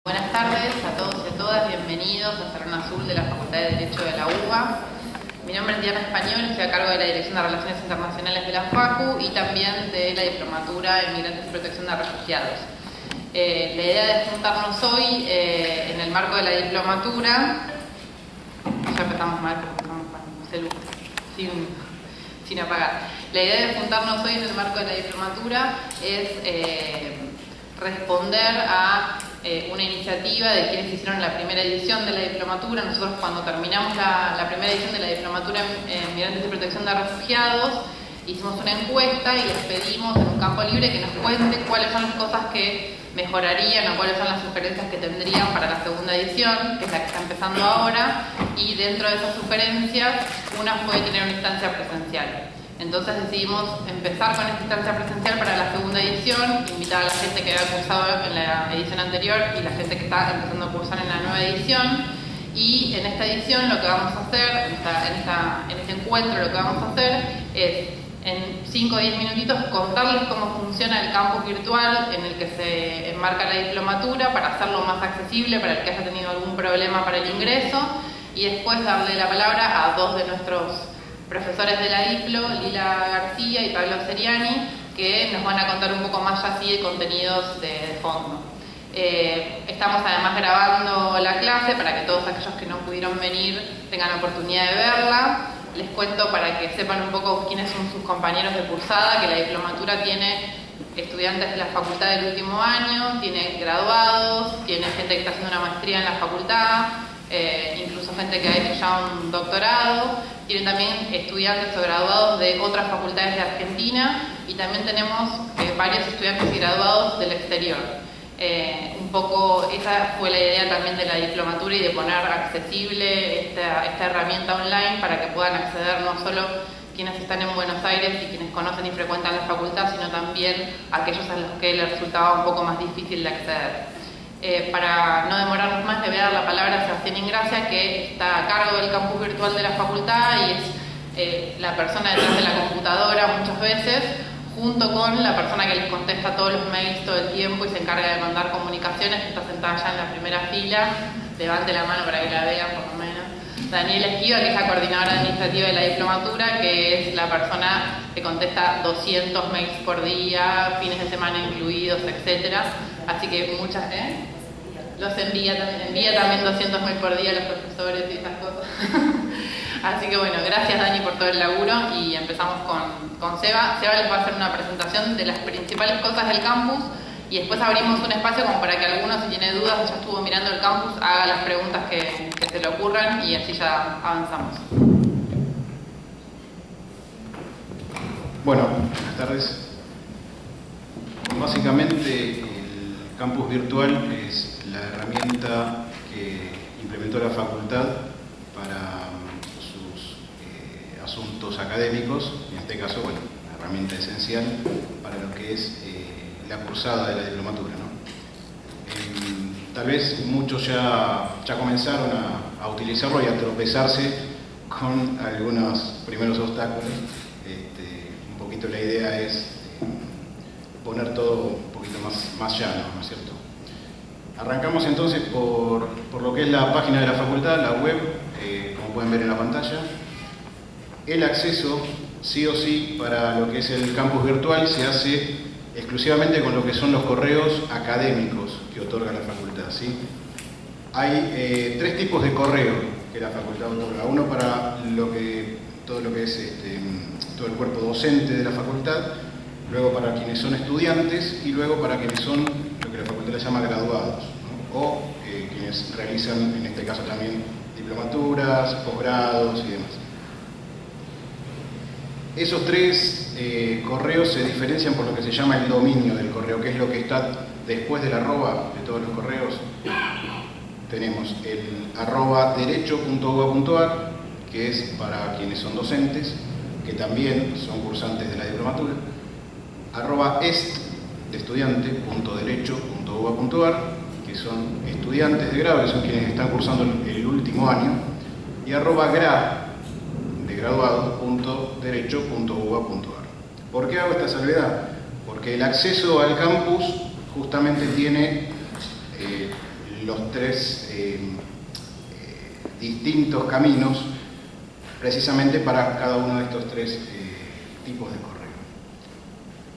Buenas tardes a todos y a todas, bienvenidos a Salón Azul de la Facultad de Derecho de la UBA. Mi nombre es Diana Español, estoy a cargo de la Dirección de Relaciones Internacionales de la FACU y también de la Diplomatura en Migrantes y Protección de Refugiados. La idea de juntarnos hoy en el marco de la diplomatura, ya empezamos mal porque estamos con celu, sin apagar. La idea de juntarnos hoy en el marco de la diplomatura es responder a una iniciativa de quienes hicieron la primera edición de la diplomatura. Nosotros, cuando terminamos la primera edición de la diplomatura en Migrantes y Protección de Refugiados, hicimos una encuesta y les pedimos en un campo libre que nos cuenten cuáles son las cosas que mejorarían o cuáles son las sugerencias que tendrían para la segunda edición, que es la que está empezando ahora, y dentro de esas sugerencias, una fue tener una instancia presencial. Entonces decidimos empezar con esta instancia presencial para la segunda edición, invitar a la gente que había cursado en la edición anterior y la gente que está empezando a cursar en la nueva edición. Y en esta edición lo que vamos a hacer, en este encuentro lo que vamos a hacer es, en 5 o 10 minutitos, contarles cómo funciona el campus virtual en el que se enmarca la diplomatura para hacerlo más accesible para el que haya tenido algún problema para el ingreso, y después darle la palabra a dos de nuestros profesores de la Diplo, Lila García y Pablo Seriani, que nos van a contar un poco más así de contenidos de fondo. Estamos además grabando la clase para que todos aquellos que no pudieron venir tengan la oportunidad de verla. Les cuento para que sepan un poco quiénes son sus compañeros de cursada, que la diplomatura tiene estudiantes de la facultad del último año, tiene graduados, tiene gente que está haciendo una maestría en la facultad, incluso gente que ha hecho ya un doctorado, tiene también estudiantes o graduados de otras facultades de Argentina, y también tenemos varios estudiantes y graduados del exterior. Un poco esa fue la idea también de la diplomatura y de poner accesible esta herramienta online para que puedan acceder no solo quienes están en Buenos Aires y quienes conocen y frecuentan la facultad, sino también aquellos a los que les resultaba un poco más difícil de acceder. Para no demorarnos más, le voy a dar la palabra a Sebastián Ingracia, que está a cargo del campus virtual de la facultad y es la persona detrás de la computadora muchas veces, junto con la persona que les contesta todos los mails todo el tiempo y se encarga de mandar comunicaciones, que está sentada ya en la primera fila. Levante la mano para que la vean por lo menos. Daniela Esquiva, que es la coordinadora administrativa de la diplomatura, que es la persona que contesta 200 mails por día, fines de semana incluidos, etcétera. Así que muchas, los envía también 200 mails por día a los profesores y esas cosas. Así que bueno, gracias Dani por todo el laburo, y empezamos con Seba. Seba les va a hacer una presentación de las principales cosas del campus, y después abrimos un espacio como para que alguno, si tiene dudas o ya estuvo mirando el campus, haga las preguntas que se le ocurran, y así ya avanzamos. Bueno, buenas tardes. Básicamente el campus virtual es la herramienta que implementó la facultad para sus asuntos académicos, en este caso, bueno, una herramienta esencial para lo que es la cursada de la diplomatura, ¿no? Tal vez muchos ya comenzaron a utilizarlo y a tropezarse con algunos primeros obstáculos. Un poquito la idea es poner todo un poquito más llano, ¿no es cierto? Arrancamos entonces por lo que es la página de la facultad, la web, como pueden ver en la pantalla. El acceso, sí o sí, para lo que es el campus virtual se hace exclusivamente con lo que son los correos académicos que otorga la facultad, ¿sí? Hay 3 tipos de correo que la facultad otorga. Uno para todo lo que es todo el cuerpo docente de la facultad, luego para quienes son estudiantes, y luego para quienes son lo que la facultad le llama graduados, ¿no? O quienes realizan, en este caso también, diplomaturas, posgrados y demás. Esos 3 correos se diferencian por lo que se llama el dominio del correo, que es lo que está después del arroba de todos los correos. Tenemos el @derecho.uba.ar, que es para quienes son docentes, que también son cursantes de la diplomatura. @est de estudiante.derecho.uba.ar, que son estudiantes de grado, que son quienes están cursando el último año. Y @gra de graduado.derecho.uba.ar. ¿Por qué hago esta salvedad? Porque el acceso al campus justamente tiene los tres distintos caminos precisamente para cada uno de estos tres tipos de correo.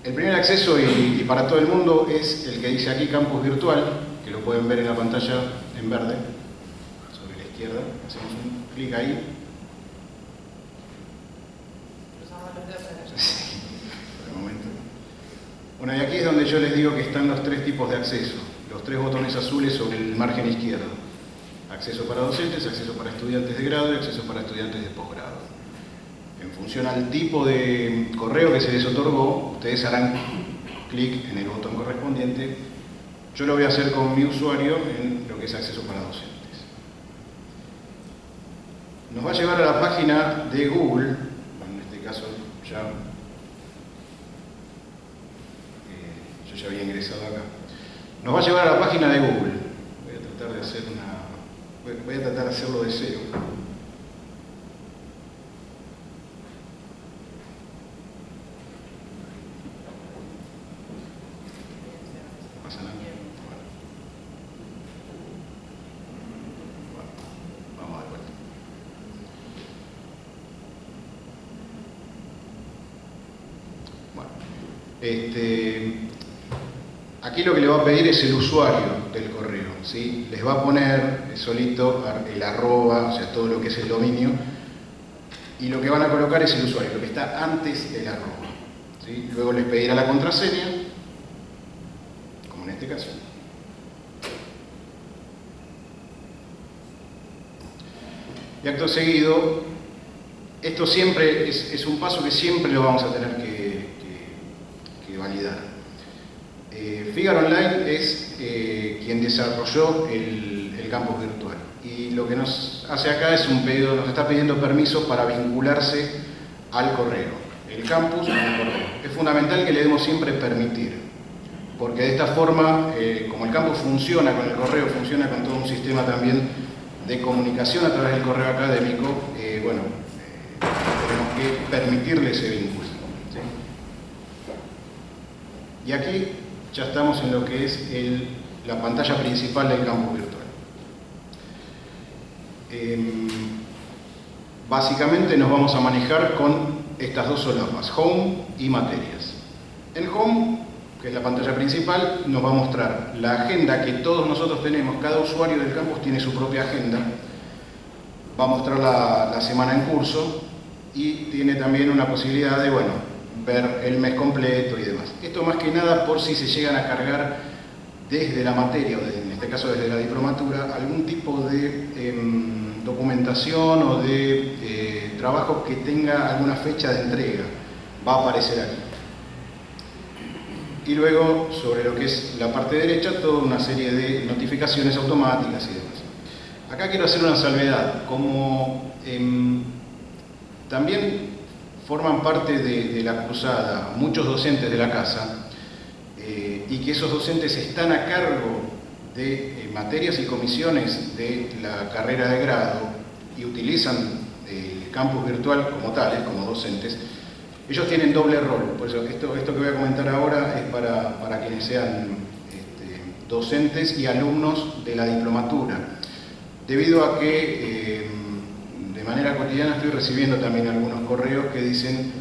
El primer acceso, y para todo el mundo, es el que dice aquí Campus Virtual, que lo pueden ver en la pantalla en verde, sobre la izquierda. Hacemos un clic ahí. Sí, por el momento. Bueno, y aquí es donde yo les digo que están los tres tipos de acceso, los tres botones azules sobre el margen izquierdo. Acceso para docentes, acceso para estudiantes de grado y acceso para estudiantes de posgrado. En función al tipo de correo que se les otorgó, ustedes harán clic en el botón correspondiente. Yo lo voy a hacer con mi usuario en lo que es acceso para docentes. Nos va a llevar a la página de Google, en este caso yo ya había ingresado acá. Nos va a llevar a la página de Google. Voy a tratar de hacerlo de cero. No pasa nada. Bueno, vamos de vuelta. Bueno, aquí lo que le va a pedir es el usuario del correo, ¿sí? Les va a poner solito el arroba, o sea, todo lo que es el dominio, y lo que van a colocar es el usuario, lo que está antes del arroba, ¿sí? Luego les pedirá la contraseña, como en este caso. Y acto seguido, esto siempre es un paso que siempre lo vamos a tener que validar. Figaro Online es quien desarrolló el campus virtual, y lo que nos hace acá es un pedido, nos está pidiendo permiso para vincularse al correo, el campus con el correo. Es fundamental que le demos siempre permitir, porque de esta forma, como el campus funciona con el correo, funciona con todo un sistema también de comunicación a través del correo académico, tenemos que permitirle ese vínculo, ¿sí? Y aquí ya estamos en lo que es la pantalla principal del campus virtual. Básicamente nos vamos a manejar con estas dos solapas, Home y Materias. En Home, que es la pantalla principal, nos va a mostrar la agenda que todos nosotros tenemos. Cada usuario del campus tiene su propia agenda. Va a mostrar la semana en curso y tiene también una posibilidad de, ver el mes completo y demás. Esto más que nada por si se llegan a cargar desde la materia, o en este caso desde la diplomatura, algún tipo de documentación o de trabajo que tenga alguna fecha de entrega. Va a aparecer aquí. Y luego, sobre lo que es la parte derecha, toda una serie de notificaciones automáticas y demás. Acá quiero hacer una salvedad. Como también forman parte de la cruzada muchos docentes de la casa, y que esos docentes están a cargo de materias y comisiones de la carrera de grado y utilizan el campus virtual como tales, como docentes, ellos tienen doble rol. Por eso esto que voy a comentar ahora es para quienes sean docentes y alumnos de la diplomatura, debido a que de manera cotidiana estoy recibiendo también algunos correos que dicen: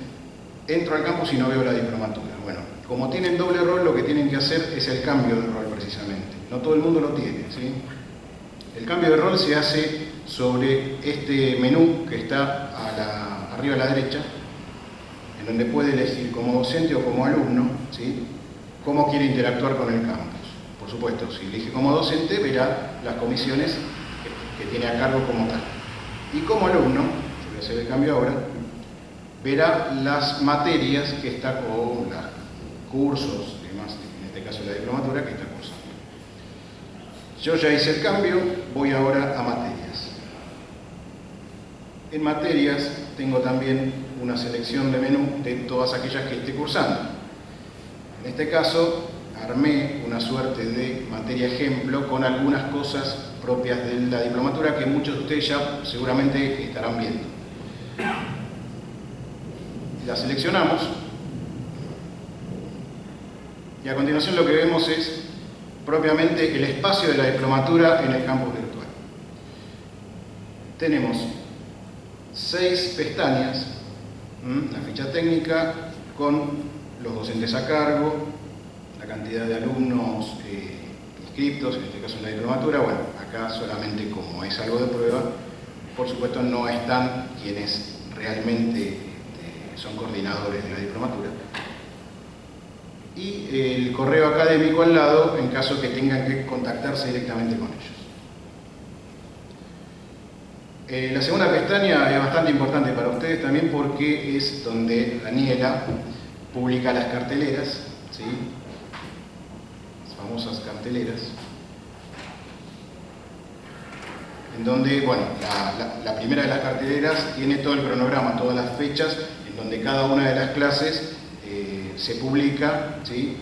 entro al campus y no veo la diplomatura. Bueno, como tienen doble rol, lo que tienen que hacer es el cambio de rol precisamente. No todo el mundo lo tiene, ¿sí? El cambio de rol se hace sobre este menú que está arriba a la derecha, en donde puede elegir como docente o como alumno, ¿sí?, cómo quiere interactuar con el campus. Por supuesto, si elige como docente, verá las comisiones que tiene a cargo como tal. Y como alumno, yo voy a hacer el cambio ahora, verá las materias que está con los cursos, demás, en este caso la diplomatura, que está cursando. Yo ya hice el cambio, voy ahora a materias. En materias tengo también una selección de menú de todas aquellas que esté cursando. En este caso, armé una suerte de materia ejemplo con algunas cosas propias de la diplomatura que muchos de ustedes ya seguramente estarán viendo. La seleccionamos y a continuación lo que vemos es propiamente el espacio de la diplomatura en el campus virtual. Tenemos 6 pestañas, la ficha técnica con los docentes a cargo, la cantidad de alumnos inscriptos, en este caso en la diplomatura. Bueno, acá solamente como es algo de prueba, por supuesto no están quienes realmente son coordinadores de la diplomatura. Y el correo académico al lado en caso que tengan que contactarse directamente con ellos. La segunda pestaña es bastante importante para ustedes también porque es donde Daniela publica las carteleras, ¿sí? Las famosas carteleras, en donde, bueno, la primera de las carteleras tiene todo el cronograma, todas las fechas, en donde cada una de las clases se publica, ¿sí?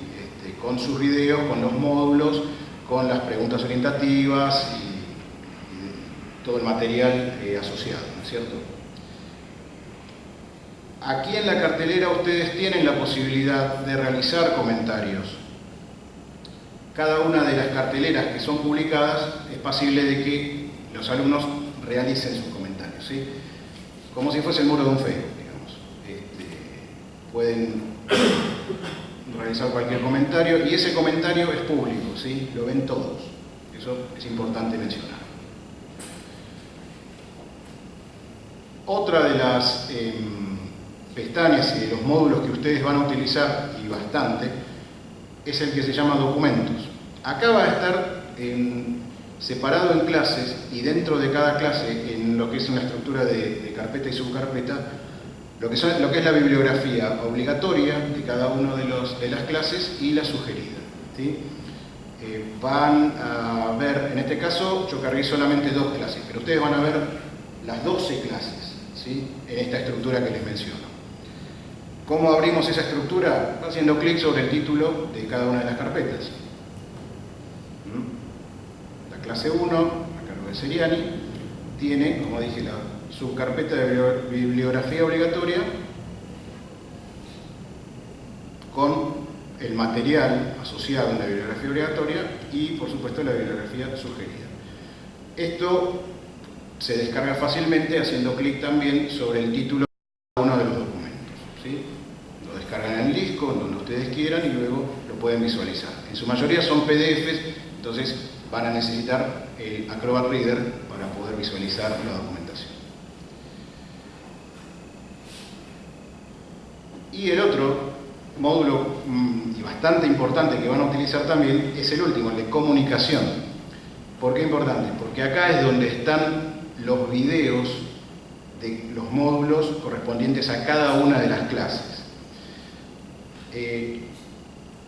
Con sus videos, con los módulos, con las preguntas orientativas y todo el material asociado, ¿no es cierto? Aquí en la cartelera ustedes tienen la posibilidad de realizar comentarios. Cada una de las carteleras que son publicadas es posible de que los alumnos realicen sus comentarios, ¿sí? Como si fuese el muro de un Facebook, digamos. Pueden realizar cualquier comentario y ese comentario es público, ¿sí? Lo ven todos. Eso es importante mencionar. Otra de las pestañas y de los módulos que ustedes van a utilizar, y bastante, es el que se llama documentos. Acá va a estar separado en clases y dentro de cada clase, en lo que es una estructura de carpeta y subcarpeta, lo que es la bibliografía obligatoria de cada una de las clases y la sugerida, ¿sí? Van a ver, en este caso yo cargué solamente 2 clases, pero ustedes van a ver las 12 clases, ¿sí? En esta estructura que les menciono. ¿Cómo abrimos esa estructura? Haciendo clic sobre el título de cada una de las carpetas. La clase 1, a cargo de Seriani, tiene, como dije, la subcarpeta de bibliografía obligatoria con el material asociado en la bibliografía obligatoria y, por supuesto, la bibliografía sugerida. Esto se descarga fácilmente haciendo clic también sobre el título de uno de los documentos, ¿sí? Lo descargan en el disco, en donde ustedes quieran, y luego lo pueden visualizar. En su mayoría son PDFs, entonces van a necesitar el Acrobat Reader para poder visualizar la documentación. Y el otro módulo y bastante importante que van a utilizar también es el último, el de comunicación. ¿Por qué importante? Porque acá es donde están los videos de los módulos correspondientes a cada una de las clases.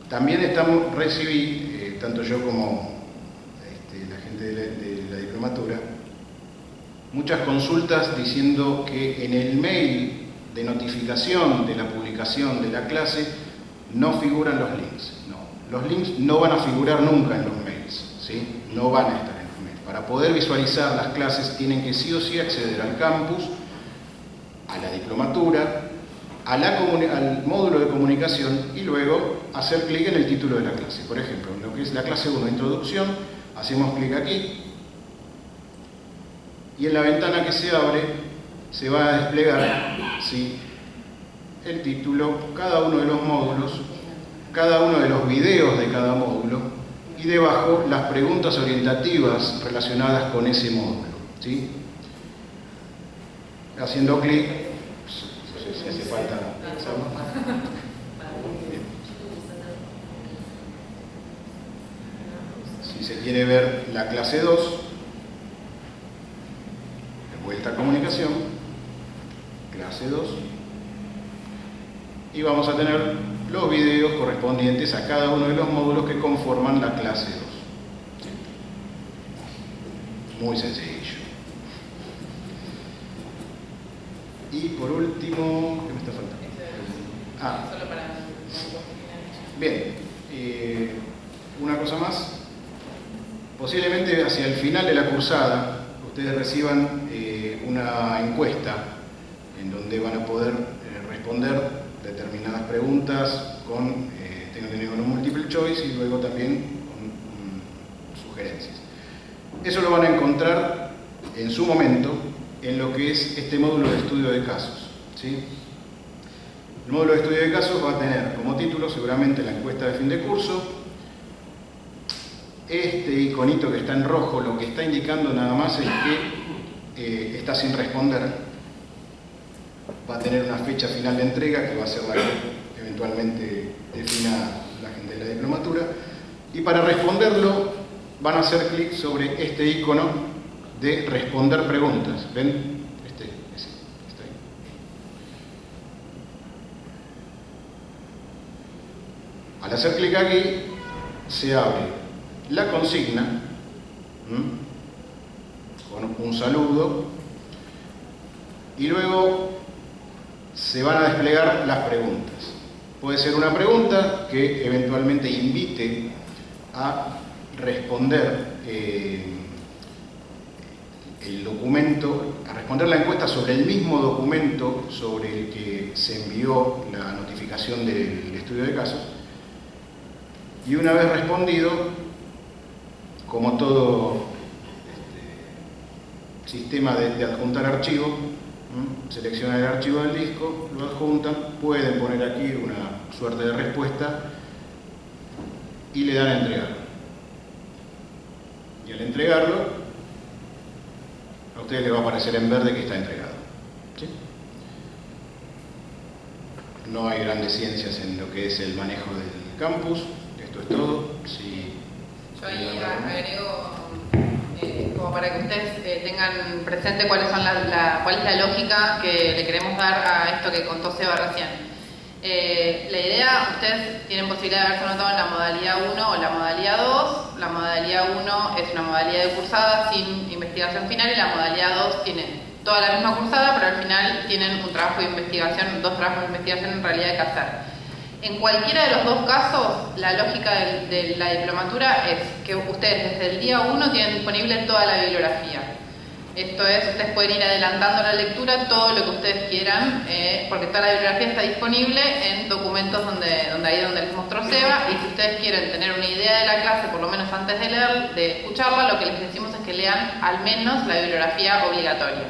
También recibí, tanto yo como la gente de la diplomatura, muchas consultas diciendo que en el mail de notificación de la publicación de la clase no figuran los links. No, los links no van a figurar nunca en los mails, ¿sí? No van a estar en los mails. Para poder visualizar las clases tienen que sí o sí acceder al campus, a la diplomatura, al módulo de comunicación y luego hacer clic en el título de la clase. Por ejemplo, en lo que es la clase 1, introducción, hacemos clic aquí y en la ventana que se abre se va a desplegar, ¿sí?, el título, cada uno de los módulos, cada uno de los videos de cada módulo y debajo las preguntas orientativas relacionadas con ese módulo, ¿sí? Haciendo clic, no sé si hace falta. Si se quiere ver la clase 2, de vuelta a comunicación, clase 2, y vamos a tener los videos correspondientes a cada uno de los módulos que conforman la clase 2. Muy sencillo. Y por último, ¿qué me está faltando? Solo para... Bien, una cosa más. Posiblemente hacia el final de la cursada ustedes reciban una encuesta en donde van a poder responder determinadas preguntas con un multiple choice y luego también con Eso lo van a encontrar en su momento en lo que es este módulo de estudio de casos, ¿sí? El módulo de estudio de casos va a tener como título seguramente la encuesta de fin de curso. Este iconito que está en rojo lo que está indicando nada más es que está sin responder. Va a tener una fecha final de entrega que va a ser la que eventualmente defina la gente de la diplomatura. Y para responderlo van a hacer clic sobre este icono de responder preguntas. ¿Ven? Está ahí. Al hacer clic aquí se abre la consigna con un saludo y luego se van a desplegar las preguntas. Puede ser una pregunta que eventualmente invite a responder el documento, a responder la encuesta sobre el mismo documento sobre el que se envió la notificación del estudio de casos. Y una vez respondido, como todo sistema de adjuntar archivo, seleccionan el archivo del disco, lo adjuntan, pueden poner aquí una suerte de respuesta y le dan a entregar. Y al entregarlo, a ustedes les va a aparecer en verde que está entregado. ¿Sí? No hay grandes ciencias en lo que es el manejo del campus. Esto es todo. Sí. Yo ahí agrego, como para que ustedes tengan presente cuál es la lógica que le queremos dar a esto que contó Seba recién. La idea, ustedes tienen posibilidad de haberse anotado en la modalidad 1 o la modalidad 2. La modalidad 1 es una modalidad de cursada sin investigación final y la modalidad 2 tiene toda la misma cursada, pero al final tienen un trabajo de investigación, dos trabajos de investigación en realidad que hacer. En cualquiera de los dos casos, la lógica de la diplomatura es que ustedes desde el día 1 tienen disponible toda la bibliografía. Esto es, ustedes pueden ir adelantando la lectura todo lo que ustedes quieran, porque toda la bibliografía está disponible en documentos donde les mostró Seba, y si ustedes quieren tener una idea de la clase, por lo menos antes de escucharla, lo que les decimos es que lean al menos la bibliografía obligatoria.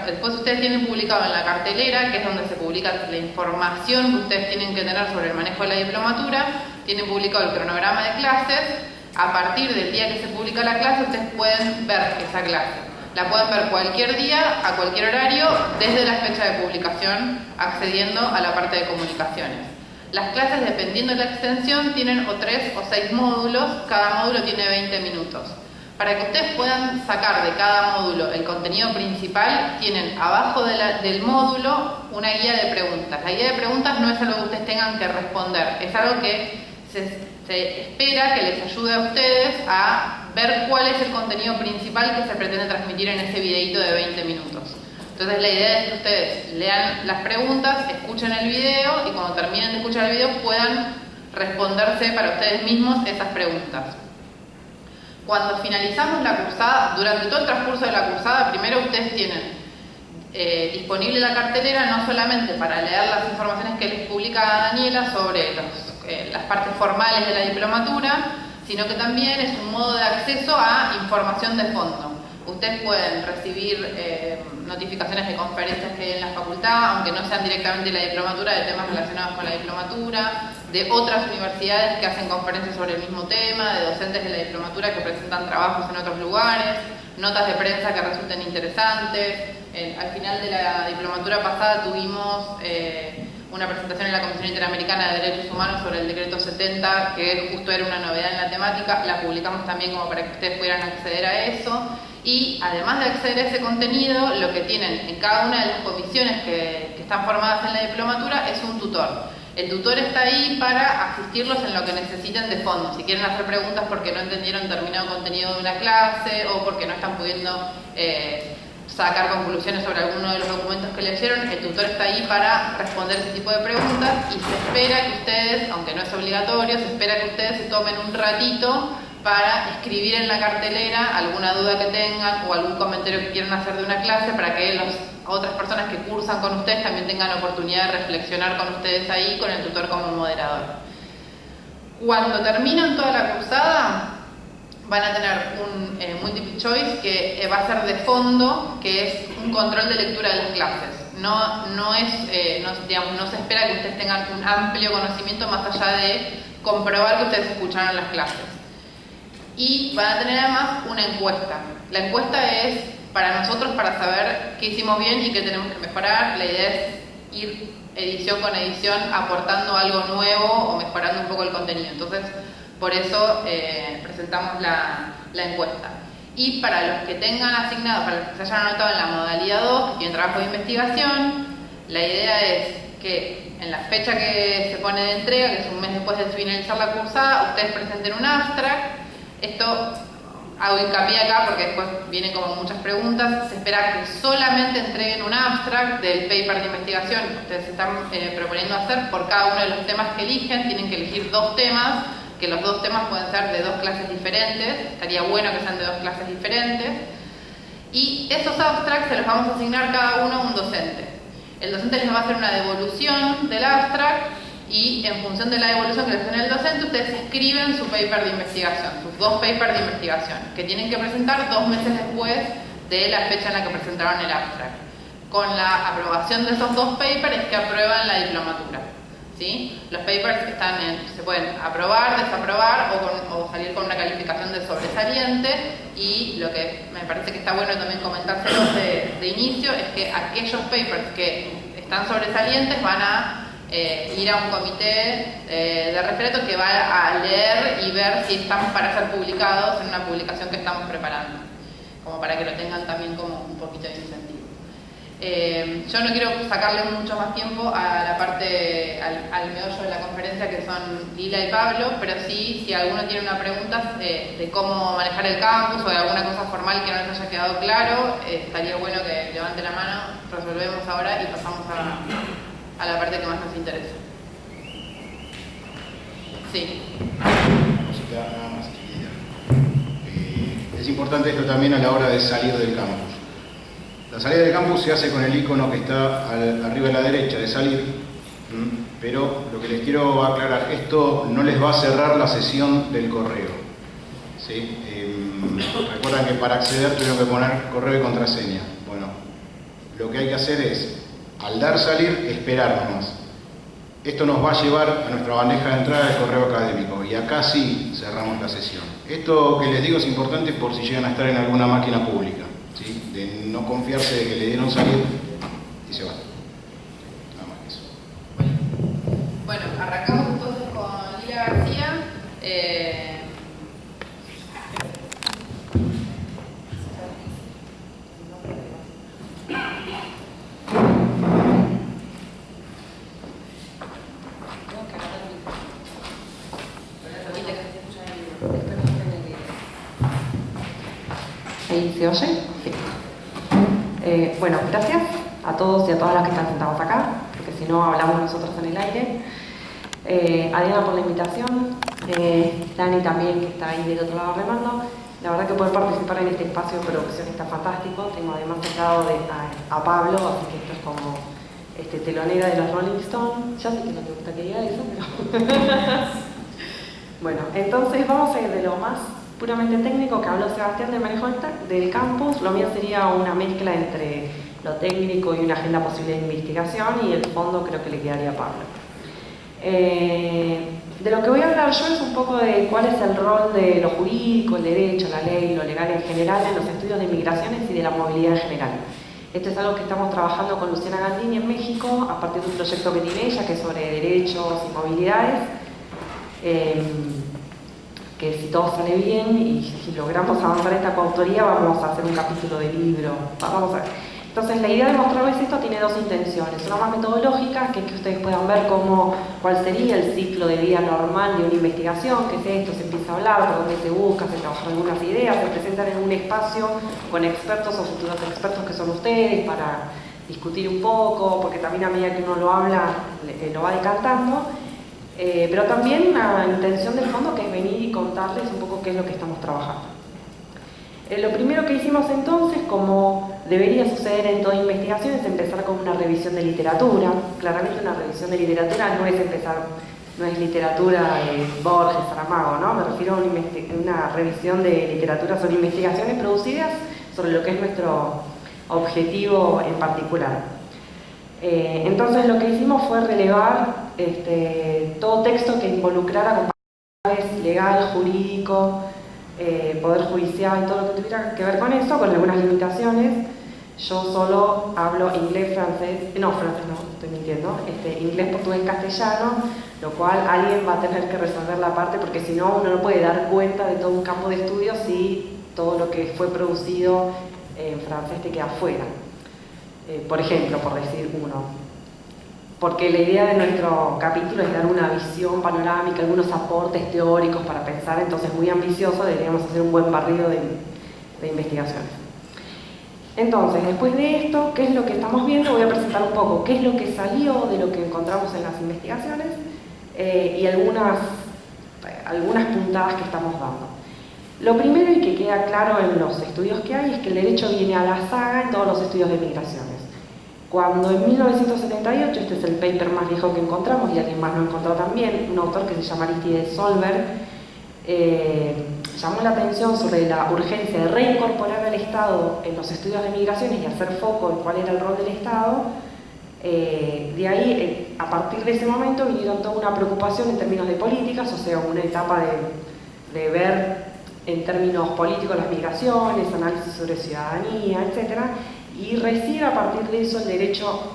Después ustedes tienen publicado en la cartelera, que es donde se publica la información que ustedes tienen que tener sobre el manejo de la diplomatura, tienen publicado el cronograma de clases. A partir del día que se publica la clase, ustedes pueden ver esa clase. La pueden ver cualquier día, a cualquier horario, desde la fecha de publicación, accediendo a la parte de comunicaciones. Las clases, dependiendo de la extensión, tienen o 3 o 6 módulos, cada módulo tiene 20 minutos. Para que ustedes puedan sacar de cada módulo el contenido principal, tienen abajo del módulo una guía de preguntas. La guía de preguntas no es algo que ustedes tengan que responder, es algo que se espera que les ayude a ustedes a ver cuál es el contenido principal que se pretende transmitir en ese videíto de 20 minutos. Entonces la idea es que ustedes lean las preguntas, escuchen el video y cuando terminen de escuchar el video puedan responderse para ustedes mismos esas preguntas. Cuando finalizamos la cursada, durante todo el transcurso de la cursada, primero ustedes tienen disponible la cartelera no solamente para leer las informaciones que les publica Daniela sobre las partes formales de la diplomatura, sino que también es un modo de acceso a información de fondo. Ustedes pueden recibir notificaciones de conferencias que hay en la facultad, aunque no sean directamente la diplomatura, de temas relacionados con la diplomatura, de otras universidades que hacen conferencias sobre el mismo tema, de docentes de la diplomatura que presentan trabajos en otros lugares, notas de prensa que resulten interesantes. Al final de la diplomatura pasada tuvimos una presentación en la Comisión Interamericana de Derechos Humanos sobre el Decreto 70, que justo era una novedad en la temática. La publicamos también como para que ustedes pudieran acceder a eso. Y además de acceder a ese contenido, lo que tienen en cada una de las comisiones que están formadas en la diplomatura es un tutor. El tutor está ahí para asistirlos en lo que necesiten de fondo. Si quieren hacer preguntas porque no entendieron determinado contenido de una clase o porque no están pudiendo sacar conclusiones sobre alguno de los documentos que leyeron, el tutor está ahí para responder ese tipo de preguntas y se espera que ustedes, aunque no es obligatorio, se espera que ustedes se tomen un ratito para escribir en la cartelera alguna duda que tengan o algún comentario que quieran hacer de una clase para que las otras personas que cursan con ustedes también tengan la oportunidad de reflexionar con ustedes ahí, con el tutor como moderador. Cuando terminan toda la cursada, van a tener un multiple choice que va a ser de fondo, que es un control de lectura de las clases. No se espera que ustedes tengan un amplio conocimiento más allá de comprobar que ustedes escucharon las clases. Y van a tener además una encuesta. La encuesta es para nosotros, para saber qué hicimos bien y qué tenemos que mejorar. La idea es ir edición con edición aportando algo nuevo o mejorando un poco el contenido. Entonces, por eso presentamos la encuesta. Y para los que tengan asignado, para los que se hayan anotado en la modalidad 2, que tienen trabajo de investigación, la idea es que en la fecha que se pone de entrega, que es un mes después de finalizar la cursada, ustedes presenten un abstract. Esto hago hincapié acá porque después vienen como muchas preguntas. Se espera que solamente entreguen un abstract del paper de investigación que ustedes están proponiendo hacer por cada uno de los temas que eligen. Tienen que elegir 2 temas, que los 2 temas pueden ser de 2 clases diferentes. Estaría bueno que sean de 2 clases diferentes. Y esos abstracts se los vamos a asignar cada uno a un docente. El docente les va a hacer una devolución del abstract y en función de la devolución que les den el docente, ustedes escriben su paper de investigación, sus 2 papers de investigación, que tienen que presentar 2 meses después de la fecha en la que presentaron el abstract. Con la aprobación de esos 2 papers es que aprueban la diplomatura. ¿Sí? Los papers se pueden aprobar, desaprobar o salir con una calificación de sobresaliente, y lo que me parece que está bueno también comentárselos de inicio es que aquellos papers que están sobresalientes van a ir a un comité de referato que va a leer y ver si están para ser publicados en una publicación que estamos preparando, como para que lo tengan también como un poquito de incentivo. Yo no quiero sacarle mucho más tiempo a la parte, al meollo de la conferencia, que son Lila y Pablo, pero sí, si alguno tiene una pregunta de cómo manejar el campus o de alguna cosa formal que no les haya quedado claro, estaría bueno que levante la mano, resolvemos ahora y pasamos a la parte que más nos interesa. Sí. Nada más. Es importante esto también a la hora de salir del campus. La salida del campus se hace con el icono que está arriba a la derecha de salir, pero lo que les quiero aclarar, esto no les va a cerrar la sesión del correo. ¿Sí? Recuerdan que para acceder tuvieron que poner correo y contraseña. Bueno, lo que hay que hacer es, al dar salir, esperar nomás. Esto nos va a llevar a nuestra bandeja de entrada del correo académico y acá sí cerramos la sesión. Esto que les digo es importante por si llegan a estar en alguna máquina pública, ¿sí? De no confiarse de que le dieron salir y se van. Nada más que eso. Bueno, arrancamos entonces con Lila García. ¿Ahí se oye? Sí. Bueno, gracias a todos y a todas las que están sentados acá, porque si no hablamos nosotros en el aire. A Diana por la invitación, Dani también, que está ahí del otro lado remando. La verdad que poder participar en este espacio de producción está fantástico. Tengo además al lado a Pablo, así que esto es como telonera de los Rolling Stones. Ya sé que no te gusta que diga eso, pero... Bueno, entonces vamos a ir de lo más puramente técnico que habló Sebastián del manejo del campus. Lo mío sería una mezcla entre lo técnico y una agenda posible de investigación, y el fondo creo que le quedaría a Pablo. De lo que voy a hablar yo es un poco de cuál es el rol de lo jurídico, el derecho, la ley, lo legal en general en los estudios de migraciones y de la movilidad en general. Esto es algo que estamos trabajando con Luciana Gandini en México a partir de un proyecto que tiene ella, que es sobre derechos y movilidades. Que si todo sale bien y si logramos avanzar esta coautoría, vamos a hacer un capítulo de libro. Vamos a ver. Entonces, la idea de mostrarles esto tiene dos intenciones. Una más metodológica, que es que ustedes puedan ver cuál sería el ciclo de vida normal de una investigación, que es esto, se empieza a hablar, por dónde se busca, se trabajan algunas ideas, se presentan en un espacio con expertos o futuros expertos que son ustedes para discutir un poco, porque también a medida que uno lo habla, lo va decantando. Pero también una intención del fondo, que es venir y contarles un poco qué es lo que estamos trabajando. Lo primero que hicimos entonces, como debería suceder en toda investigación, es empezar con una revisión de literatura. Claramente una revisión de literatura no es empezar no es literatura de Borges, Saramago, ¿no? Me refiero a una revisión de literatura sobre investigaciones producidas sobre lo que es nuestro objetivo en particular. Entonces lo que hicimos fue relevar todo texto que involucrara componentes legal, jurídico, poder judicial, todo lo que tuviera que ver con eso, con algunas limitaciones. Yo solo hablo inglés, francés no, estoy mintiendo, inglés, portugués, castellano, lo cual alguien va a tener que resolver la parte, porque si no, uno no puede dar cuenta de todo un campo de estudio si todo lo que fue producido en francés te queda fuera. Por ejemplo, por decir uno. Porque la idea de nuestro capítulo es dar una visión panorámica, algunos aportes teóricos para pensar, entonces muy ambicioso, deberíamos hacer un buen barrido de investigaciones. Entonces, después de esto, ¿qué es lo que estamos viendo? Voy a presentar un poco qué es lo que salió de lo que encontramos en las investigaciones y algunas puntadas que estamos dando. Lo primero y que queda claro en los estudios que hay es que el derecho viene a la saga en todos los estudios de migraciones. Cuando en 1978, este es el paper más viejo que encontramos y alguien más lo encontró también, un autor que se llama Aristides Solberg, llamó la atención sobre la urgencia de reincorporar al Estado en los estudios de migraciones y hacer foco en cuál era el rol del Estado. De ahí, a partir de ese momento, vinieron toda una preocupación en términos de políticas, o sea, una etapa de ver en términos políticos las migraciones, análisis sobre ciudadanía, etc. Y recién a partir de eso el derecho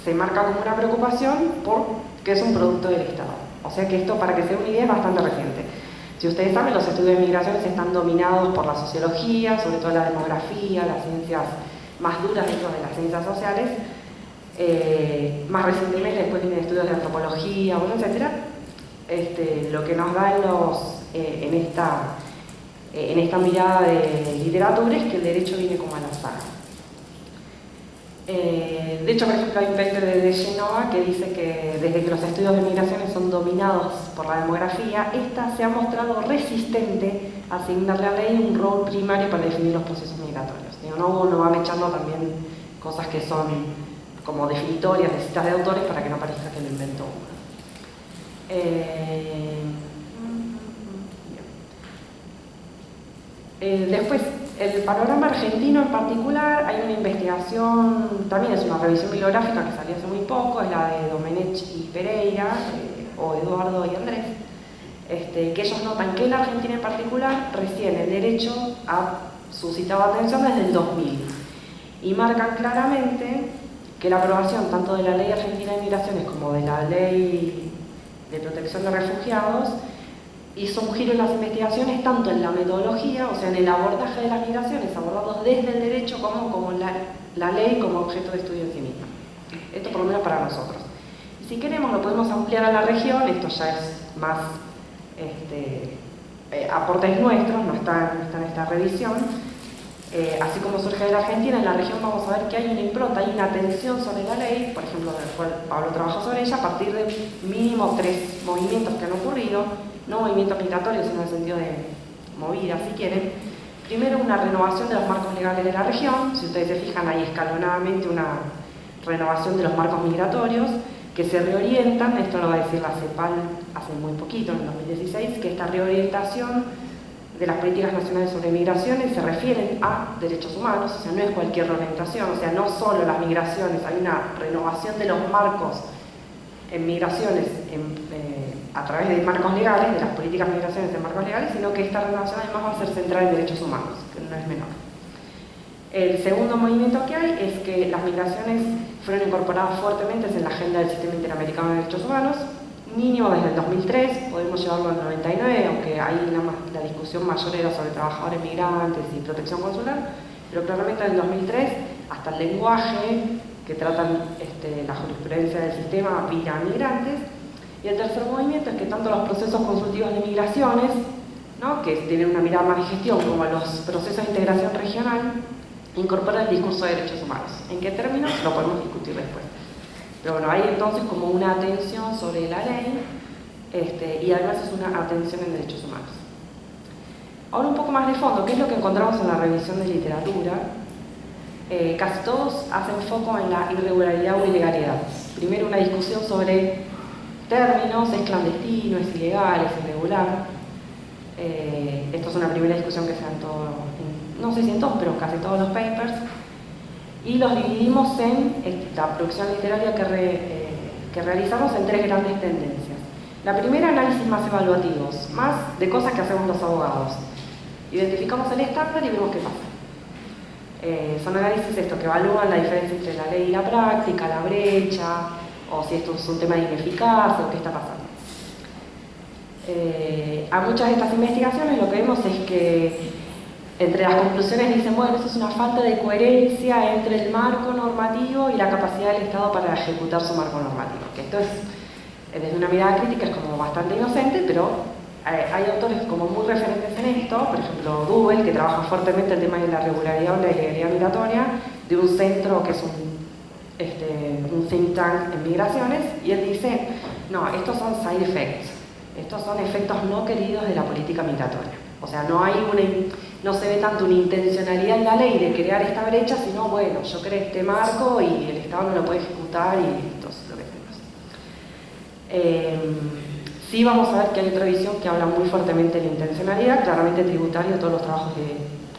se marca como una preocupación porque es un producto del Estado. O sea que esto, para que se dé una idea, es bastante reciente. Si ustedes saben, los estudios de migraciones están dominados por la sociología, sobre todo la demografía, las ciencias más duras dentro de las ciencias sociales. Más recientemente, después vienen estudios de antropología, bueno, etc. Lo que nos da en esta mirada de literatura es que el derecho viene como a la saga. De hecho, por ejemplo, hay un paper de Genova que dice que desde que los estudios de migraciones son dominados por la demografía, esta se ha mostrado resistente a asignarle a la ley un rol primario para definir los procesos migratorios. Uno va mechando también cosas que son como definitorias de citas de autores para que no parezca que lo inventó uno. Después, el panorama argentino en particular, hay una investigación, también es una revisión bibliográfica que salió hace muy poco, es la de Domenech y Pereira, o Eduardo y Andrés, que ellos notan que en la Argentina en particular recién el derecho ha suscitado atención desde el 2000 y marcan claramente que la aprobación tanto de la Ley Argentina de Migraciones como de la Ley de Protección de Refugiados hizo un giro en las investigaciones, tanto en la metodología, o sea, en el abordaje de las migraciones, abordados desde el derecho como la ley como objeto de estudio en sí misma. Esto por lo menos para nosotros. Y si queremos lo podemos ampliar a la región, esto ya es más aportes nuestros, no está en esta revisión. Así como surge de la Argentina, en la región vamos a ver que hay una impronta, hay una atención sobre la ley, por ejemplo, Pablo trabaja sobre ella a partir de mínimo 3 movimientos que han ocurrido, no movimientos migratorios, sino en el sentido de movida, si quieren. Primero, una renovación de los marcos legales de la región. Si ustedes se fijan, hay escalonadamente una renovación de los marcos migratorios que se reorientan, esto lo va a decir la CEPAL hace muy poquito, en 2016, que esta reorientación de las políticas nacionales sobre migraciones se refieren a derechos humanos, o sea, no es cualquier reorientación, o sea, no solo las migraciones, hay una renovación de los marcos en migraciones a través de marcos legales, de las políticas de migraciones en marcos legales, sino que esta renovación además va a ser centrada en derechos humanos, que no es menor. El segundo movimiento que hay es que las migraciones fueron incorporadas fuertemente en la agenda del Sistema Interamericano de Derechos Humanos, mínimo desde el 2003, podemos llevarlo al 99, aunque ahí la discusión mayor era sobre trabajadores migrantes y protección consular, pero claramente en el 2003 hasta el lenguaje que tratan la jurisprudencia del sistema vía migrantes. Y el tercer movimiento es que tanto los procesos consultivos de migraciones, ¿no?, que tienen una mirada más de gestión, como los procesos de integración regional, incorporan el discurso de derechos humanos. ¿En qué términos? Lo podemos discutir después. Pero bueno, hay entonces como una atención sobre la ley y además es una atención en derechos humanos. Ahora un poco más de fondo, ¿qué es lo que encontramos en la revisión de literatura? Casi todos hacen foco en la irregularidad o ilegalidad. Primero una discusión sobre términos, es clandestino, es ilegal, es irregular. Esto es una primera discusión que se da en todo, no sé si en todos, pero casi todos los papers. Y los dividimos en la producción literaria que realizamos en 3 grandes tendencias. La primera, análisis más evaluativos, más de cosas que hacemos los abogados. Identificamos el estándar y vemos qué pasa. Son análisis que evalúan la diferencia entre la ley y la práctica, la brecha, o si esto es un tema de ineficacia o qué está pasando. A muchas de estas investigaciones lo que vemos es que entre las conclusiones dicen, bueno, eso es una falta de coherencia entre el marco normativo y la capacidad del Estado para ejecutar su marco normativo. Que esto es, desde una mirada crítica, es como bastante inocente, pero hay autores como muy referentes en esto, por ejemplo, Duvel, que trabaja fuertemente el tema de la regularidad o la ilegalidad migratoria, de un centro que es un think tank en migraciones, y él dice, no, estos son side effects, estos son efectos no queridos de la política migratoria. O sea, no se ve tanto una intencionalidad en la ley de crear esta brecha, sino, bueno, yo creé este marco y el Estado no lo puede ejecutar y esto es lo que tenemos. Sí vamos a ver que hay otra visión que habla muy fuertemente de la intencionalidad, claramente tributario de todos los trabajos de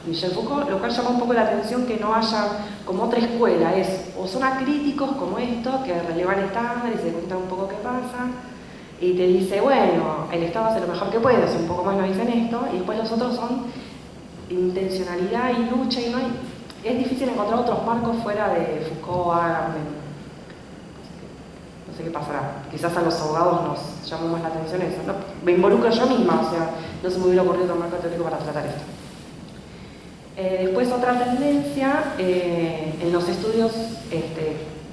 Michel Foucault, lo cual llama un poco la atención que no haya como otra escuela, o son acríticos como esto, que relevan estándares y se cuentan un poco qué pasa, y te dice, bueno, el Estado hace lo mejor que puede, un poco más nos dicen esto, y después los otros son intencionalidad y lucha, y es difícil encontrar otros marcos fuera de Foucault, Agamben. No sé qué pasará, quizás a los abogados nos llama más la atención eso. No, me involucro yo misma, o sea, no se me hubiera ocurrido otro marco teórico para tratar esto. Después otra tendencia, en los estudios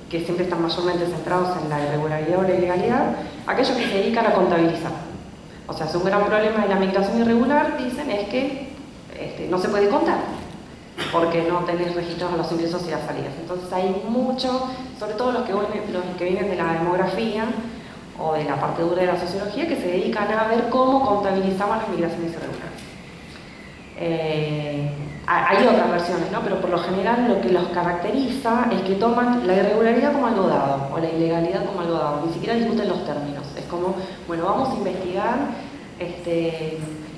que siempre están mayormente centrados en la irregularidad o la ilegalidad, aquellos que se dedican a contabilizar. O sea, es un gran problema de la migración irregular, dicen, es que no se puede contar, porque no tenés registrados los ingresos y las salidas. Entonces hay mucho, sobre todo los que vienen de la demografía o de la parte dura de la sociología, que se dedican a ver cómo contabilizamos las migraciones irregulares. Hay otras versiones, ¿no? Pero por lo general lo que los caracteriza es que toman la irregularidad como algo dado, o la ilegalidad como algo dado, ni siquiera discuten los términos. Es como, bueno, vamos a investigar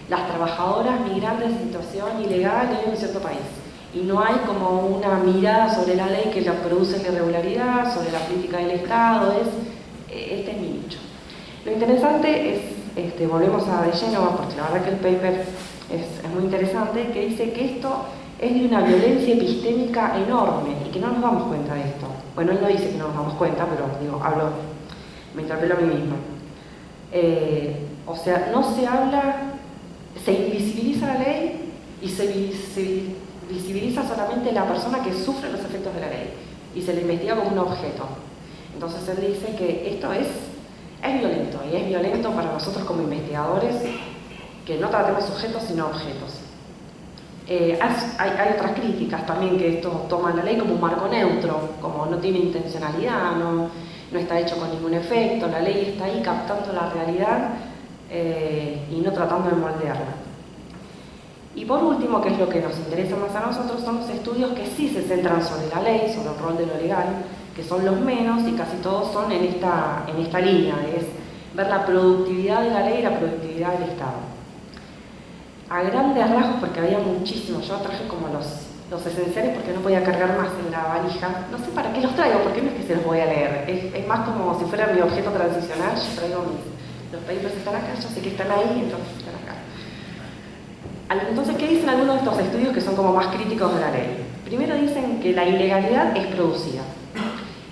las trabajadoras migrantes en situación ilegal que viven en cierto país. Y no hay como una mirada sobre la ley que la produce la irregularidad, sobre la política del Estado, este es mi nicho. Lo interesante es, volvemos a De Genova, porque la verdad que el paper es muy interesante, que dice que esto es de una violencia epistémica enorme y que no nos damos cuenta de esto. Bueno, él no dice que no nos damos cuenta, pero digo, me interpelo a mí misma. O sea, no se habla, se invisibiliza la ley y se visibiliza solamente la persona que sufre los efectos de la ley y se le investiga como un objeto. Entonces él dice que esto es violento, y es violento para nosotros como investigadores que no tratemos sujetos sino objetos. Hay otras críticas también, que esto toma la ley como un marco neutro, como no tiene intencionalidad, no está hecho con ningún efecto, la ley está ahí captando la realidad y no tratando de moldearla. Y por último, que es lo que nos interesa más a nosotros, son los estudios que sí se centran sobre la ley, sobre el rol de lo legal, que son los menos y casi todos son en esta línea, es ver la productividad de la ley y la productividad del Estado. A grandes rasgos, porque había muchísimos, yo traje como los esenciales porque no podía cargar más en la valija. No sé para qué los traigo, porque no es que se los voy a leer, es más como si fuera mi objeto transicional. Yo traigo los papers están acá, yo sé que están ahí, entonces están acá. Entonces, ¿qué dicen algunos de estos estudios que son como más críticos de la ley? Primero dicen que la ilegalidad es producida.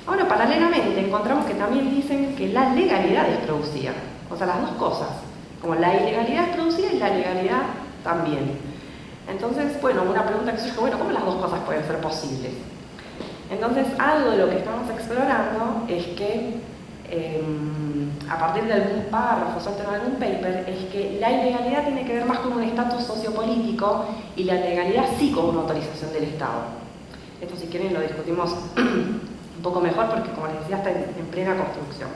Ahora, paralelamente, encontramos que también dicen que la legalidad es producida. O sea, las dos cosas. Como la ilegalidad es producida y la legalidad también. Entonces, bueno, una pregunta que surge, bueno, ¿cómo las dos cosas pueden ser posibles? Entonces, algo de lo que estamos explorando es que, a partir de algún párrafo, suelto en algún paper, es que la ilegalidad tiene que ver más con un estatus sociopolítico y la legalidad sí con una autorización del Estado. Esto, si quieren, lo discutimos un poco mejor porque, como les decía, está en plena construcción.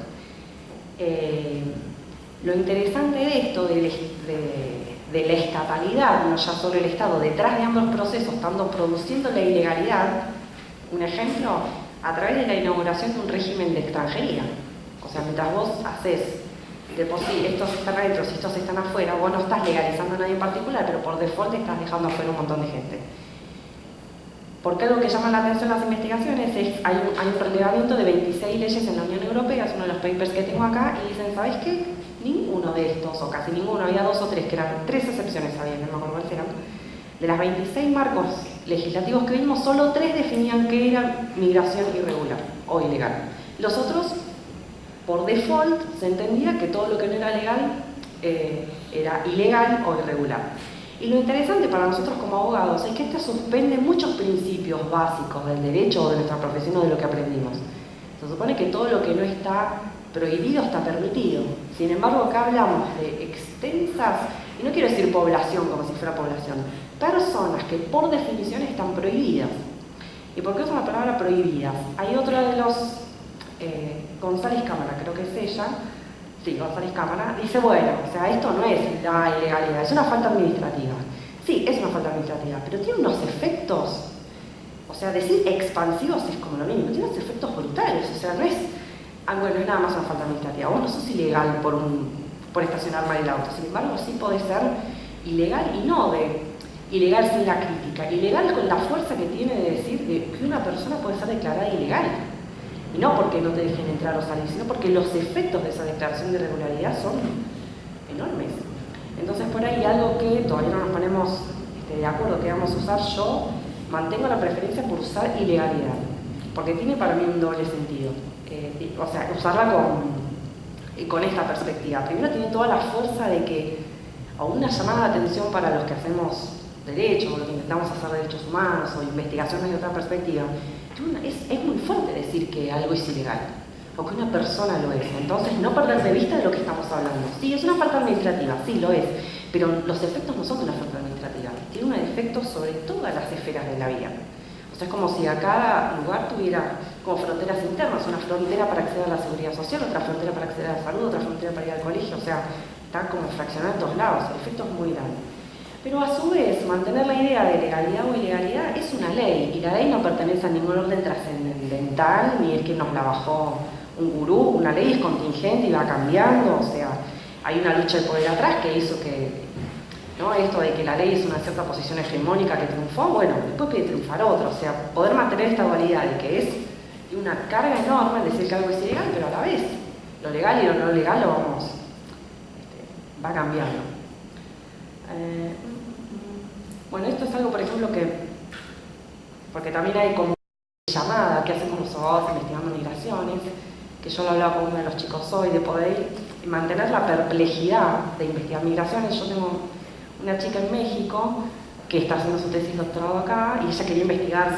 Lo interesante de esto, de la estatalidad, no ya solo el Estado, detrás de ambos procesos, estando produciendo la ilegalidad, un ejemplo, a través de la inauguración de un régimen de extranjería. O sea, mientras vos haces de por sí estos están adentro, si estos están afuera, vos no estás legalizando a nadie en particular, pero por default estás dejando afuera un montón de gente. Porque algo que llama la atención en las investigaciones es hay un relevamiento de 26 leyes en la Unión Europea, es uno de los papers que tengo acá, y dicen, ¿sabes qué? Ninguno de estos, o casi ninguno, había 2 o 3, que eran 3 excepciones, había, no me acuerdo cuáles eran. De las 26 marcos legislativos que vimos, solo 3 definían que era migración irregular o ilegal. Los otros, por default, se entendía que todo lo que no era legal era ilegal o irregular. Y lo interesante para nosotros como abogados es que esto suspende muchos principios básicos del derecho o de nuestra profesión o de lo que aprendimos. Se supone que todo lo que no está prohibido está permitido. Sin embargo, acá hablamos de extensas, y no quiero decir población como si fuera población, personas que por definición están prohibidas. ¿Y por qué uso la palabra prohibidas? Hay otra de los, González Cámara, creo que es ella, sí, González Cámara, dice, bueno, o sea, esto no es la ilegalidad, es una falta administrativa. Sí, es una falta administrativa, pero tiene unos efectos, o sea, decir expansivos es como lo mismo, tiene unos efectos brutales, o sea, no es, bueno, es nada más una falta administrativa, vos no sos ilegal por estacionar mal el auto, sin embargo, sí podés ser ilegal y no ilegal sin la crítica, ilegal con la fuerza que tiene de decir que una persona puede ser declarada ilegal. Y no porque no te dejen entrar o salir, sino porque los efectos de esa declaración de irregularidad son enormes. Entonces, por ahí algo que todavía no nos ponemos de acuerdo que vamos a usar, yo mantengo la preferencia por usar ilegalidad, porque tiene para mí un doble sentido. O sea, usarla con esta perspectiva. Primero, tiene toda la fuerza de que, o una llamada de atención para los que hacemos derecho, o los que intentamos hacer derechos humanos, o investigación desde otra perspectiva. Es muy fuerte decir que algo es ilegal, o que una persona lo es. Entonces, no perder de vista de lo que estamos hablando. Sí, es una falta administrativa, sí lo es, pero los efectos no son de una falta administrativa. Tiene un efecto sobre todas las esferas de la vida. O sea, es como si a cada lugar tuviera como fronteras internas, una frontera para acceder a la seguridad social, otra frontera para acceder a la salud, otra frontera para ir al colegio. O sea, está como fraccionado en todos lados, el efecto es muy grande. Pero a su vez, mantener la idea de legalidad o ilegalidad es una ley, y la ley no pertenece a ningún orden trascendental, ni es que nos la bajó un gurú. Una ley es contingente y va cambiando, o sea, hay una lucha de poder atrás que hizo que, ¿no? Esto de que la ley es una cierta posición hegemónica que triunfó, bueno, después puede triunfar otra, o sea, poder mantener esta dualidad de que es una carga enorme decir que algo es ilegal, pero a la vez, lo legal y lo no legal lo vamos, va cambiando. Bueno, esto es algo, por ejemplo, porque también hay como llamada que hacen con los abogados investigando migraciones, que yo lo hablaba con uno de los chicos hoy, de poder mantener la perplejidad de investigar migraciones. Yo tengo una chica en México que está haciendo su tesis doctorado acá, y ella quería investigar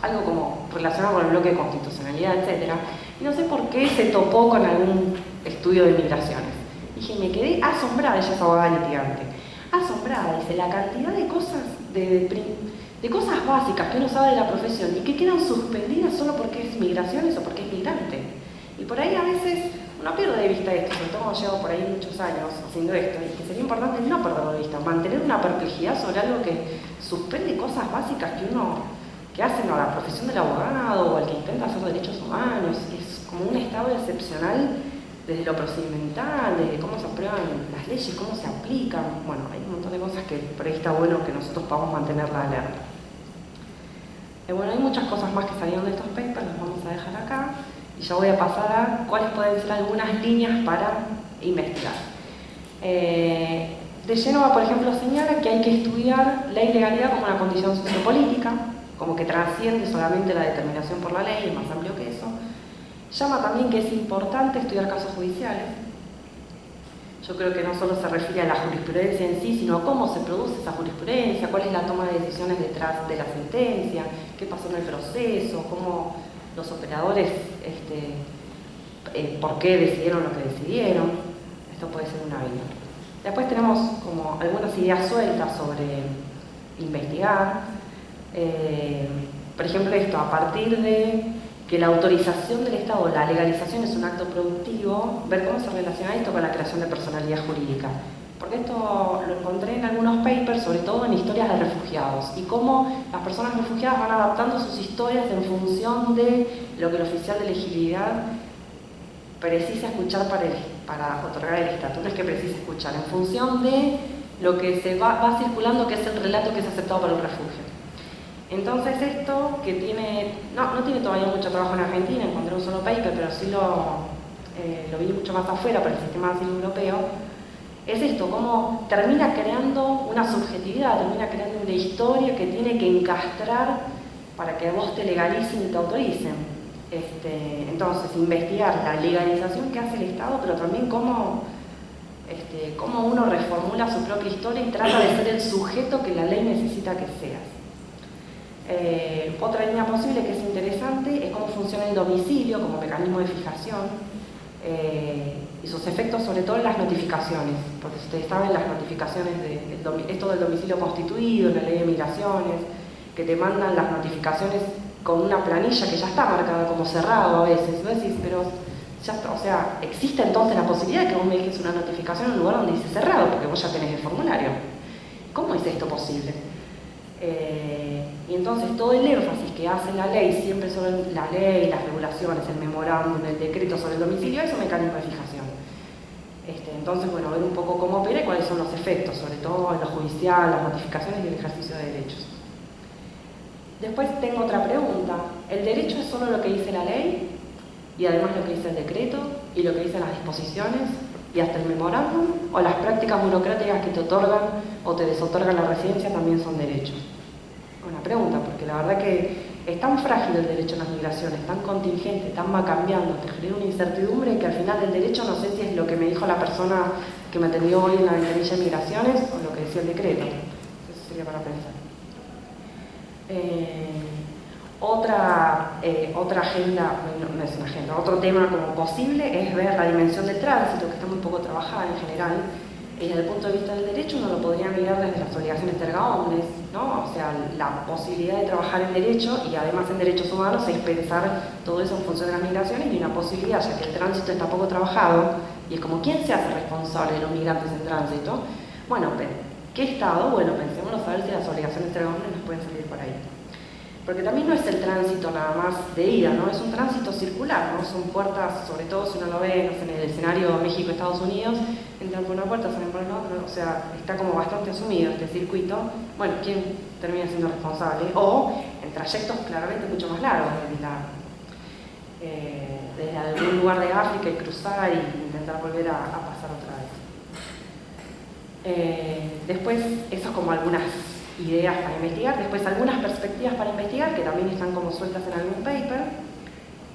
algo como relacionado con el bloque de constitucionalidad, etc. Y no sé por qué se topó con algún estudio de migraciones. Dije, me quedé asombrada, ella es abogada litigante. Asombrada, dice, la cantidad de cosas, de cosas básicas que uno sabe de la profesión y que quedan suspendidas solo porque es migraciones o porque es migrante. Y por ahí a veces uno pierde de vista esto, sobre todo cuando llevo por ahí muchos años haciendo esto, y que sería importante no perderlo de vista, mantener una perplejidad sobre algo que suspende cosas básicas que hacen a la profesión del abogado o al que intenta hacer derechos humanos. Es como un estado excepcional desde lo procedimental, desde cómo se aprueban las leyes, cómo se aplican. Bueno, hay un montón de cosas que por ahí está bueno que nosotros podamos mantenerla alerta. Bueno, hay muchas cosas más que salieron de estos papers, los vamos a dejar acá, y ya voy a pasar a cuáles pueden ser algunas líneas para investigar. De Génova, por ejemplo, señala que hay que estudiar la ilegalidad como una condición sociopolítica, como que trasciende solamente la determinación por la ley, es más amplio que eso. Llama también que es importante estudiar casos judiciales. Yo creo que no solo se refiere a la jurisprudencia en sí, sino a cómo se produce esa jurisprudencia, cuál es la toma de decisiones detrás de la sentencia, qué pasó en el proceso, cómo los operadores, por qué decidieron lo que decidieron. Esto puede ser una vía. Después tenemos como algunas ideas sueltas sobre investigar. Por ejemplo, esto, a partir de que la autorización del Estado, la legalización es un acto productivo, ver cómo se relaciona esto con la creación de personalidad jurídica. Porque esto lo encontré en algunos papers, sobre todo en historias de refugiados, y cómo las personas refugiadas van adaptando sus historias en función de lo que el oficial de elegibilidad precisa escuchar para otorgar el estatus, no es que precise escuchar, en función de lo que se va circulando, que es el relato que es aceptado para el refugio. Entonces esto, que no tiene todavía mucho trabajo en Argentina, encontré un solo paper, pero sí lo vi mucho más afuera para el sistema de asilo europeo, es esto, cómo termina creando una subjetividad, termina creando una historia que tiene que encastrar para que a vos te legalicen y te autoricen. Entonces, investigar la legalización que hace el Estado, pero también cómo uno reformula su propia historia y trata de ser el sujeto que la ley necesita que seas. Otra línea posible que es interesante es cómo funciona el domicilio como mecanismo de fijación y sus efectos sobre todo en las notificaciones, porque ustedes saben las notificaciones esto del domicilio constituido, la ley de migraciones, que te mandan las notificaciones con una planilla que ya está marcada como cerrado a veces, y vos decís, pero ya está, o sea, existe entonces la posibilidad de que vos me dejes una notificación en un lugar donde dice cerrado, porque vos ya tenés el formulario. ¿Cómo es esto posible? Y entonces todo el énfasis que hace la ley siempre sobre la ley, las regulaciones, el memorándum, el decreto sobre el domicilio, es un mecanismo de fijación. Entonces, bueno, ver un poco cómo opera y cuáles son los efectos, sobre todo en lo judicial, las notificaciones y el ejercicio de derechos. Después tengo otra pregunta. ¿El derecho es solo lo que dice la ley? Y además lo que dice el decreto, y lo que dicen las disposiciones, y hasta el memorándum, o las prácticas burocráticas que te otorgan o te desotorgan la residencia también son derechos. Una pregunta, porque la verdad que es tan frágil el derecho a las migraciones, tan contingente, tan va cambiando, te genera una incertidumbre que al final del derecho no sé si es lo que me dijo la persona que me atendió hoy en la ventanilla de migraciones o lo que decía el decreto. Eso sería para pensar. Otra agenda, no es una agenda, otro tema como posible es ver la dimensión del tránsito, que está muy poco trabajada en general. Desde el punto de vista del derecho uno lo podría mirar desde las obligaciones erga omnes, ¿no? O sea, la posibilidad de trabajar en derecho y además en derechos humanos es pensar todo eso en función de las migraciones y una posibilidad, ya que el tránsito está poco trabajado y es como ¿quién se hace responsable de los migrantes en tránsito? Bueno, ¿qué Estado? Bueno, pensémonos a ver si las obligaciones erga omnes nos pueden salir por ahí. Porque también no es el tránsito nada más de ida, ¿no? Es un tránsito circular, ¿no? Son puertas, sobre todo si uno lo ve, no sé, en el escenario México-Estados Unidos, entran por una puerta, salen por la otra, o sea, está como bastante asumido este circuito. Bueno, ¿quién termina siendo responsable? O en trayectos claramente mucho más largos, desde algún lugar de África y cruzar y intentar volver a pasar otra vez. Después, eso es como algunas ideas para investigar, después algunas perspectivas para investigar que también están como sueltas en algún paper,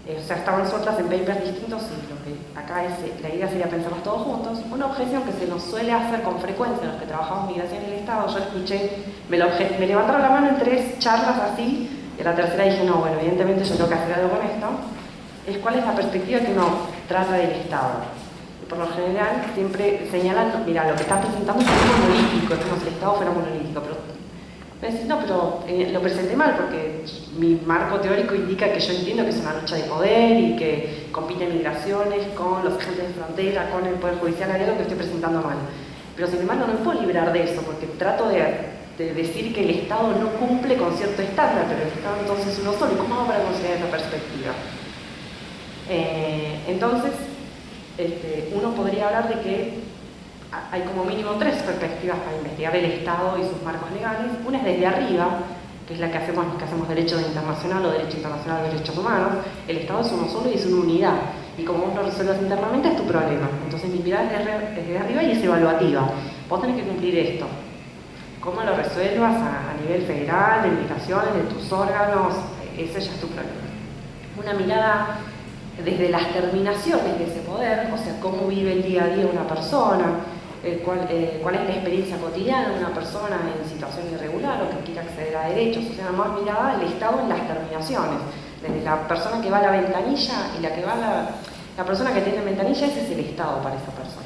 o sea, estaban sueltas en papers distintos y lo que acá la idea sería pensarlos todos juntos. Una objeción que se nos suele hacer con frecuencia los que trabajamos migración en el Estado, yo escuché, me levantaron la mano en 3 charlas así, y a la tercera dije, no, bueno, evidentemente yo tengo que hacer algo con esto, es cuál es la perspectiva que uno trata del Estado. Y por lo general siempre señalan, mira, lo que estás presentando es un monolítico, es como si el Estado fuera monolítico, pero me decís, no, pero lo presenté mal porque mi marco teórico indica que yo entiendo que es una lucha de poder y que compiten migraciones con los agentes de frontera, con el Poder Judicial, hay algo que estoy presentando mal. Pero sin embargo no me puedo librar de eso porque trato de decir que el Estado no cumple con cierto estándar, pero el Estado entonces es uno solo. ¿Y cómo hago para considerar esa perspectiva? Entonces, uno podría hablar de que hay como mínimo 3 perspectivas para investigar el Estado y sus marcos legales. Una es desde arriba, que es la que hacemos los que hacemos derecho internacional o derecho internacional de derechos humanos. El Estado es uno solo y es una unidad. Y como vos lo resuelvas internamente es tu problema. Entonces mi mirada es desde arriba y es evaluativa. Vos tenés que cumplir esto. Cómo lo resuelvas a nivel federal, de indicaciones, de tus órganos, ese ya es tu problema. Una mirada desde las terminaciones de ese poder, o sea, cómo vive el día a día una persona, cuál es la experiencia cotidiana de una persona en situación irregular o que quiere acceder a derechos, o sea, más mirada al Estado en las terminaciones, desde la persona que va a la ventanilla y la persona que tiene ventanilla, ese es el Estado para esa persona.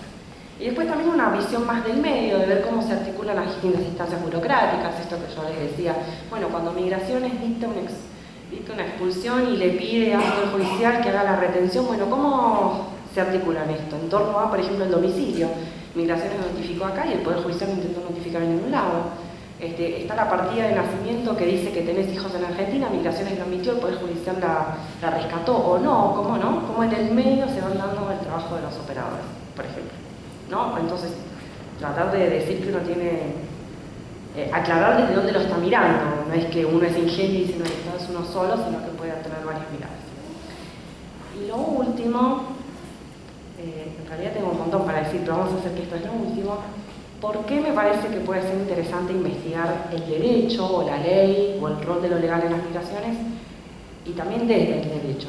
Y después también una visión más del medio, de ver cómo se articulan las distintas instancias burocráticas, esto que yo les decía, bueno, cuando Migraciones dicta una expulsión y le pide al Poder Judicial que haga la retención, bueno, ¿cómo se articulan esto? En torno a, por ejemplo, el domicilio. Migraciones notificó acá y el Poder Judicial no intentó notificar en ningún lado. Está la partida de nacimiento que dice que tenés hijos en Argentina, Migraciones lo admitió, el Poder Judicial la rescató o no, ¿cómo no? ¿Cómo en el medio se van dando el trabajo de los operadores? por ejemplo, ¿no? Entonces, tratar de decir que uno tiene... aclarar desde dónde lo está mirando, no es que uno es ingenuo y dice, no, esto es uno solo, sino que puede tener varias miradas. Y lo último, en realidad tengo un montón para decir, pero vamos a hacer que esto es lo último. ¿Por qué me parece que puede ser interesante investigar el derecho, o la ley, o el rol de lo legal en las migraciones, y también desde el derecho?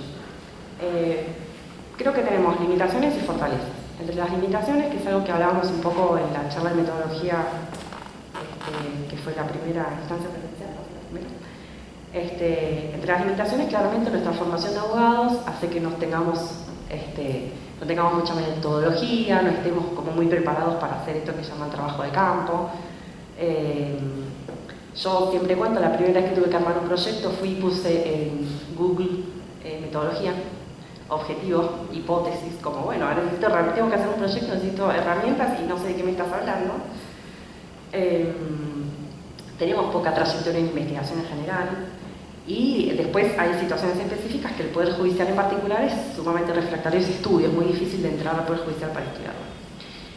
Creo que tenemos limitaciones y fortalezas. Entre las limitaciones, que es algo que hablábamos un poco en la charla de metodología, que fue la primera instancia presencial, entre las limitaciones, claramente nuestra formación de abogados hace que no tengamos mucha metodología, no estemos como muy preparados para hacer esto que llaman trabajo de campo. Yo siempre cuento, la primera vez que tuve que armar un proyecto fui y puse en Google metodología, objetivos, hipótesis, como bueno, ahora tengo que hacer un proyecto, necesito herramientas y no sé de qué me estás hablando. Tenemos poca trayectoria en investigación en general y después hay situaciones específicas que el Poder Judicial en particular es sumamente refractario a ese estudio, es muy difícil de entrar al Poder Judicial para estudiarlo.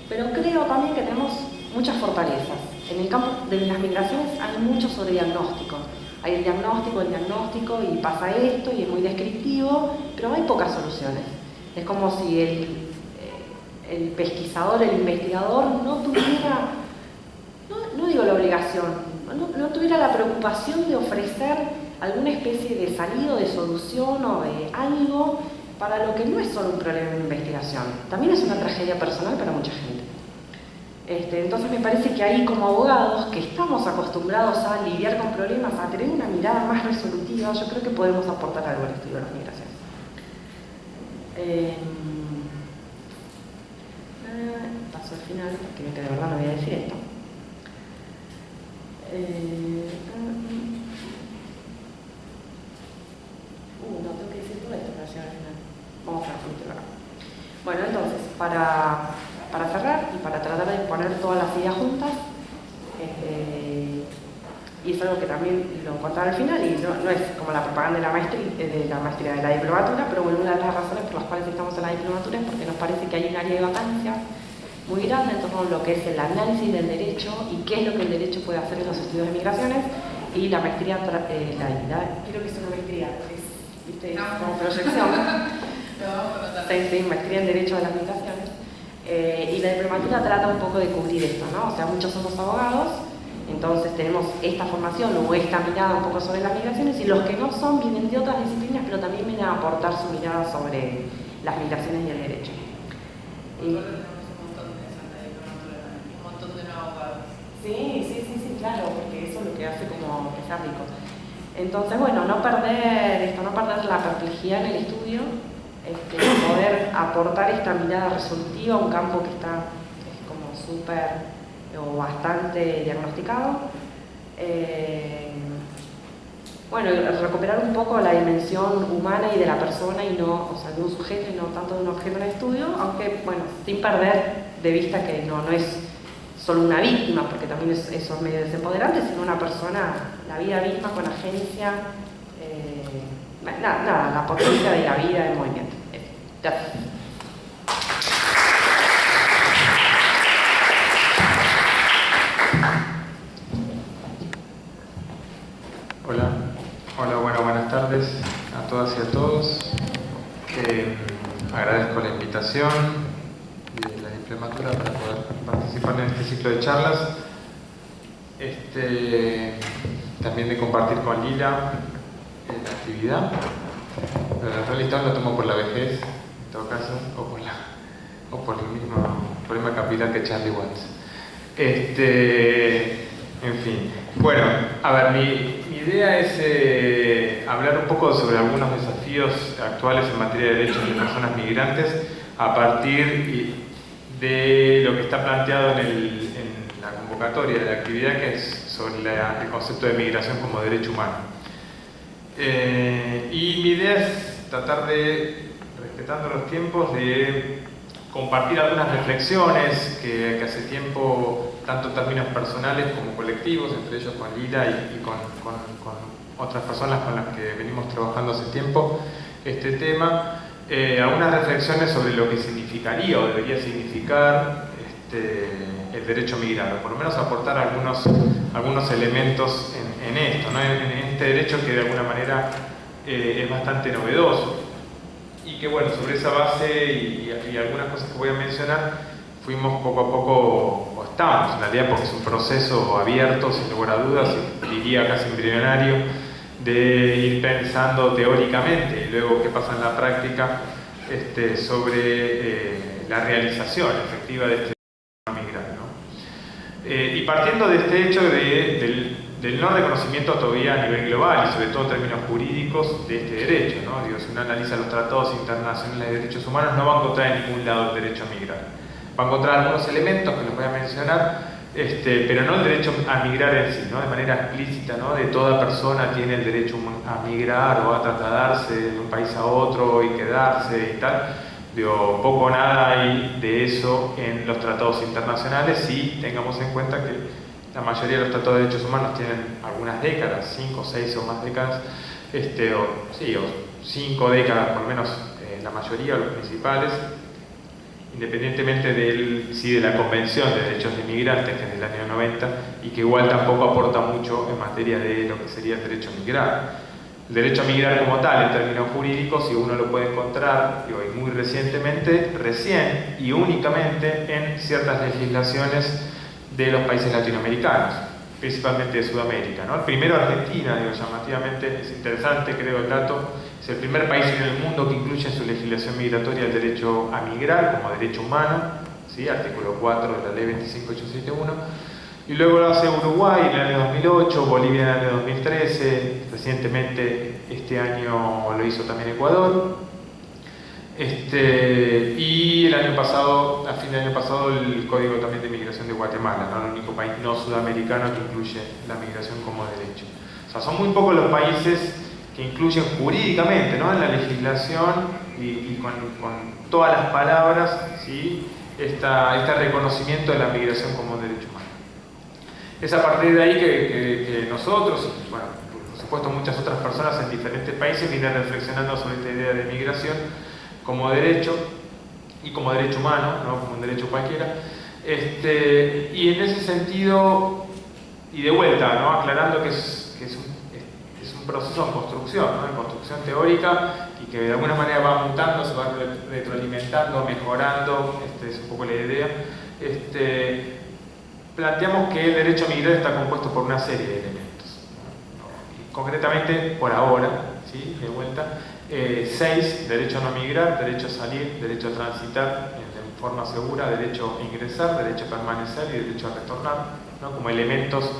Pero creo también que tenemos muchas fortalezas. En el campo de las migraciones hay mucho sobre diagnóstico. Hay el diagnóstico y pasa esto y es muy descriptivo, pero hay pocas soluciones. Es como si el pesquisador, el investigador no tuviera, no digo la obligación, no tuviera la preocupación de ofrecer alguna especie de salida, de solución o de algo para lo que no es solo un problema de investigación. También es una tragedia personal para mucha gente. Entonces me parece que ahí como abogados que estamos acostumbrados a lidiar con problemas, a tener una mirada más resolutiva, yo creo que podemos aportar algo al estudio de las migraciones. Paso al final, porque de verdad no voy a decir esto. No tengo que decir todo esto para llegar al final. Vamos a repetirlo acá. Bueno, entonces, para cerrar y para tratar de poner todas las ideas juntas, y es algo que también lo encontraba al final, y no es como la propaganda de la maestría de la diplomatura, pero bueno, una de las razones por las cuales estamos en la diplomatura es porque nos parece que hay un área de vacancia muy grande en torno a lo que es el análisis del derecho y qué es lo que el derecho puede hacer en los estudios de migraciones, y la maestría, creo que es una maestría, ¿viste? Como proyección. Sí, maestría en Derecho de las Migraciones. Y la diplomatura trata un poco de cubrir esto, ¿no? O sea, muchos somos abogados, entonces tenemos esta formación o esta mirada un poco sobre las migraciones, y los que no son vienen de otras disciplinas, pero también vienen a aportar su mirada sobre las migraciones y el derecho. Sí, claro, porque eso es lo que hace como que sea rico. Entonces, bueno, no perder la perplejidad en el estudio, poder aportar esta mirada resolutiva a un campo que está como súper o bastante diagnosticado. Bueno, recuperar un poco la dimensión humana y de la persona y no, o sea, de un sujeto y no tanto de un objeto en el estudio, aunque, bueno, sin perder de vista que no es solo una víctima, porque también eso es medio desempoderante, sino una persona, la vida misma con agencia, la potencia de la vida en movimiento. Gracias. Hola, bueno, buenas tardes a todas y a todos. Agradezco la invitación de la diplomatura para poder participar en este ciclo de charlas. También de compartir con Lila la actividad. En realidad lo tomo por la vejez, en todo caso, o por el mismo problema capital que Charlie Watts. En fin. Bueno, a ver, mi idea es hablar un poco sobre algunos desafíos actuales en materia de derechos de personas migrantes a partir de lo que está planteado en la convocatoria de la actividad, que es sobre el concepto de migración como derecho humano. Y mi idea es tratar de, respetando los tiempos, de compartir algunas reflexiones que hace tiempo, tanto en términos personales como colectivos, entre ellos con Lila y con otras personas con las que venimos trabajando hace tiempo este tema, algunas reflexiones sobre lo que significaría o debería significar el derecho a migrar, o por lo menos aportar algunos elementos en esto, ¿no? en este derecho que de alguna manera es bastante novedoso. Y que bueno, sobre esa base y algunas cosas que voy a mencionar, fuimos poco a poco, o estamos en realidad, porque es un proceso abierto, sin lugar a dudas, y diría casi embrionario, de ir pensando teóricamente y luego qué pasa en la práctica sobre la realización efectiva de este migrar, ¿no? Y partiendo de este hecho del no reconocimiento todavía a nivel global y sobre todo en términos jurídicos de este derecho, ¿no? Digo, si uno analiza los tratados internacionales de derechos humanos, no va a encontrar en ningún lado el derecho a migrar. Va a encontrar algunos elementos que los voy a mencionar, pero no el derecho a migrar en sí, ¿no? De manera explícita, ¿no? De toda persona tiene el derecho a migrar o a trasladarse de un país a otro y quedarse y tal. Digo, poco o nada hay de eso en los tratados internacionales, si tengamos en cuenta que la mayoría de los tratados de derechos humanos tienen algunas décadas, 5, 6 o más décadas, o 5 décadas por lo menos, la mayoría, los principales, independientemente de la Convención de Derechos de Inmigrantes, que es del año 90, y que igual tampoco aporta mucho en materia de lo que sería el derecho a migrar. El derecho a migrar como tal, en términos jurídicos, si uno lo puede encontrar, y muy recientemente, recién y únicamente en ciertas legislaciones de los países latinoamericanos, principalmente de Sudamérica, ¿no? El primero, Argentina, llamativamente, es interesante, creo, el dato, es el primer país en el mundo que incluye en su legislación migratoria el derecho a migrar como derecho humano, ¿sí? Artículo 4 de la Ley 25871, y luego lo hace Uruguay en el año 2008, Bolivia en el año 2013, recientemente este año lo hizo también Ecuador, y el año pasado, a fin del año pasado, el Código también de Migración de Guatemala, ¿no? El único país no sudamericano que incluye la migración como derecho. O sea, son muy pocos los países que incluyen jurídicamente, ¿no? En la legislación y con todas las palabras, ¿sí? Este reconocimiento de la migración como derecho humano. Es a partir de ahí que nosotros, y bueno, por supuesto muchas otras personas en diferentes países, vienen reflexionando sobre esta idea de migración como derecho y como derecho humano, ¿no? Como un derecho cualquiera. Y en ese sentido, y de vuelta, ¿no? Aclarando que es un proceso en construcción, ¿no? En construcción teórica, y que de alguna manera va mutando, se va retroalimentando, mejorando, es un poco la idea. Planteamos que el derecho a migrar está compuesto por una serie de elementos, ¿no? Y concretamente, por ahora, ¿sí? De vuelta, 6, derecho a no migrar, derecho a salir, derecho a transitar en forma segura, derecho a ingresar, derecho a permanecer y derecho a retornar, ¿no? Como elementos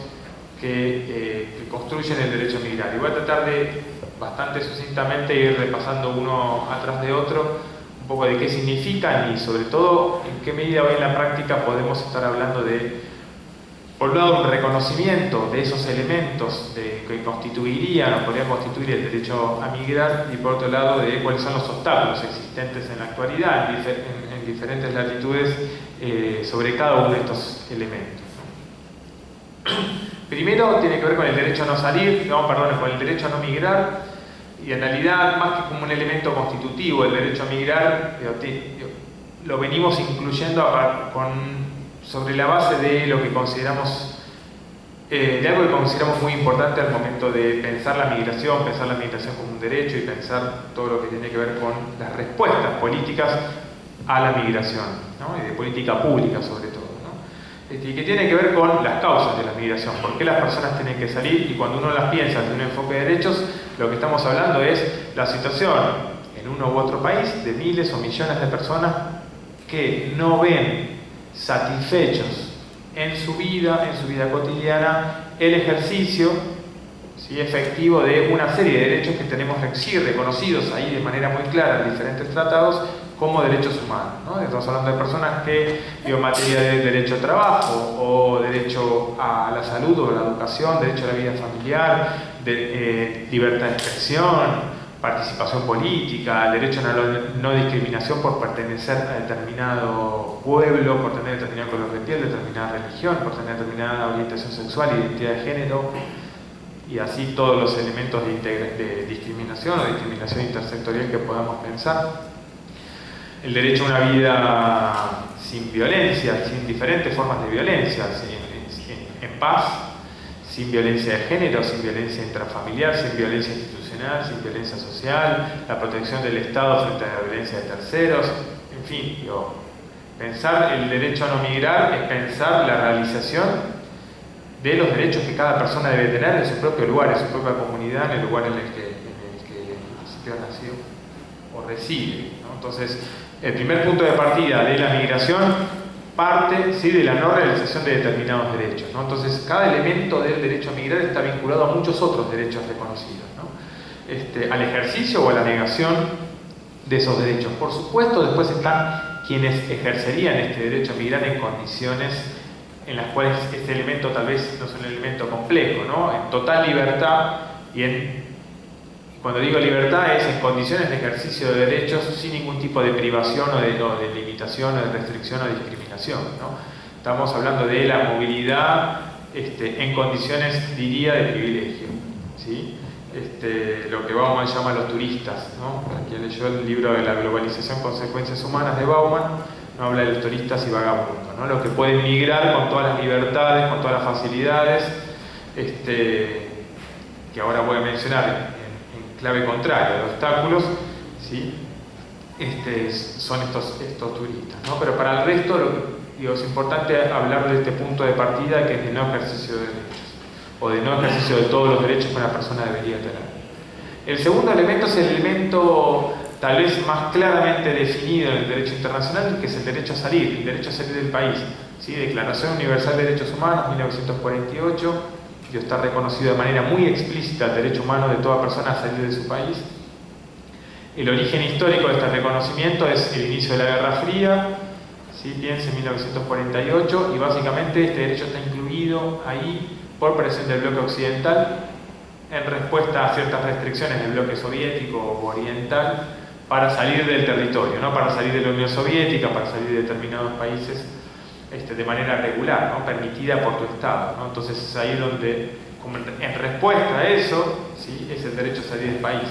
que construyen el derecho a migrar. Y voy a tratar de, bastante sucintamente, ir repasando uno atrás de otro, un poco de qué significan y sobre todo en qué medida hoy en la práctica podemos estar hablando de, por un lado, un reconocimiento de esos elementos que constituirían o podrían constituir el derecho a migrar, y por otro lado de cuáles son los obstáculos existentes en la actualidad en diferentes latitudes sobre cada uno de estos elementos. Primero tiene que ver con el derecho a no salir, con el derecho a no migrar, y en realidad más que como un elemento constitutivo el derecho a migrar, lo venimos incluyendo sobre la base de lo que consideramos, de algo que consideramos muy importante al momento de pensar la migración como un derecho y pensar todo lo que tiene que ver con las respuestas políticas a la migración, ¿no? Y de política pública sobre todo, ¿no? Y que tiene que ver con las causas de la migración, por qué las personas tienen que salir, y cuando uno las piensa desde un enfoque de derechos, lo que estamos hablando es la situación en uno u otro país de miles o millones de personas que no ven satisfechos en su vida cotidiana, el ejercicio, ¿sí? Efectivo de una serie de derechos que tenemos reconocidos ahí de manera muy clara en diferentes tratados como derechos humanos, ¿no? Estamos hablando de personas que, en materia de derecho al trabajo, o derecho a la salud o a la educación, derecho a la vida familiar, libertad de expresión, participación política, derecho a la no discriminación por pertenecer a determinado pueblo, por tener determinado color de piel, determinada religión, por tener determinada orientación sexual, identidad de género, y así todos los elementos de discriminación o discriminación intersectorial que podamos pensar. el derecho a una vida sin violencia, sin diferentes formas de violencia, en paz, sin violencia de género, sin violencia intrafamiliar, sin violencia institucional, sin violencia social, la protección del Estado frente a la violencia de terceros, en fin, digo, pensar el derecho a no migrar es pensar la realización de los derechos que cada persona debe tener en su propio lugar, en su propia comunidad, en el lugar en el que nació o reside, ¿no? Entonces, el primer punto de partida de la migración parte, ¿sí?, de la no realización de determinados derechos, ¿no? Entonces, cada elemento del derecho a migrar está vinculado a muchos otros derechos reconocidos, ¿no? Al ejercicio o a la negación de esos derechos. Por supuesto, después están quienes ejercerían este derecho a migrar en condiciones en las cuales este elemento tal vez no es un elemento complejo, ¿no? En total libertad y cuando digo libertad es en condiciones de ejercicio de derechos sin ningún tipo de privación o de limitación o de restricción o discriminación, ¿no? Estamos hablando de la movilidad en condiciones, diría, de privilegio, ¿sí? Lo que Bauman llama los turistas, ¿no? Para quien leyó el libro de la globalización, consecuencias humanas de Bauman, no habla de los turistas y vagabundos, ¿no? Los que pueden migrar con todas las libertades, con todas las facilidades, que ahora voy a mencionar en clave contraria, de obstáculos, ¿sí? Son estos turistas, ¿no? Pero para el resto, es importante hablar de este punto de partida que es de no ejercicio de derechos, o de no ejercicio de todos los derechos que una persona debería tener. El segundo elemento es el elemento tal vez más claramente definido en el derecho internacional, que es el derecho a salir del país, ¿sí? Declaración Universal de Derechos Humanos, 1948, y está reconocido de manera muy explícita el derecho humano de toda persona a salir de su país. El origen histórico de este reconocimiento es el inicio de la Guerra Fría, ¿sí? Piense en 1948, y básicamente este derecho está incluido ahí por presión del bloque occidental en respuesta a ciertas restricciones del bloque soviético o oriental para salir del territorio, ¿no? Para salir de la Unión Soviética, para salir de determinados países de manera regular, ¿no? Permitida por tu Estado, ¿no? Entonces es ahí donde, como en respuesta a eso, ¿sí?, es el derecho a salir del país.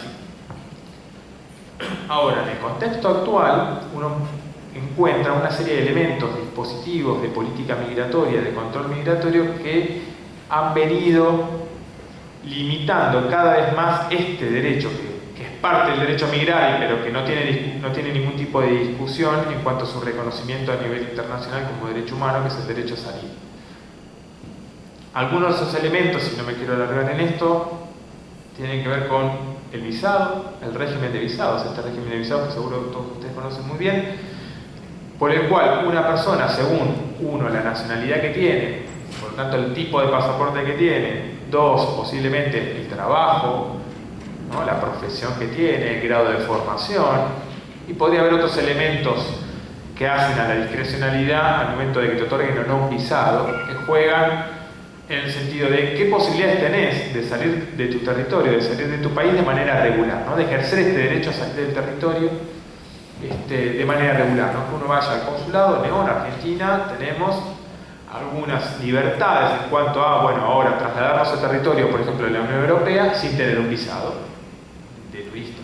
Ahora, en el contexto actual, uno encuentra una serie de elementos, dispositivos de política migratoria, de control migratorio, que han venido limitando cada vez más este derecho, que es parte del derecho a migrar, pero que no tiene ningún tipo de discusión en cuanto a su reconocimiento a nivel internacional como derecho humano, que es el derecho a salir. Algunos de esos elementos, si no me quiero alargar en esto, tienen que ver con el visado, el régimen de visados, este régimen de visados que seguro todos ustedes conocen muy bien, por el cual una persona, según uno, la nacionalidad que tiene, por lo tanto el tipo de pasaporte que tiene, dos, posiblemente el trabajo, ¿no?, la profesión que tiene, el grado de formación, y podría haber otros elementos que hacen a la discrecionalidad al momento de que te otorguen o no un visado, que juegan en el sentido de qué posibilidades tenés de salir de tu territorio, de salir de tu país de manera regular, ¿no?, de ejercer este derecho a salir del territorio de manera regular, ¿no?, que uno vaya al consulado. En Argentina tenemos algunas libertades en cuanto a, bueno, ahora trasladarnos al territorio, por ejemplo, de la Unión Europea sin tener un visado de turista,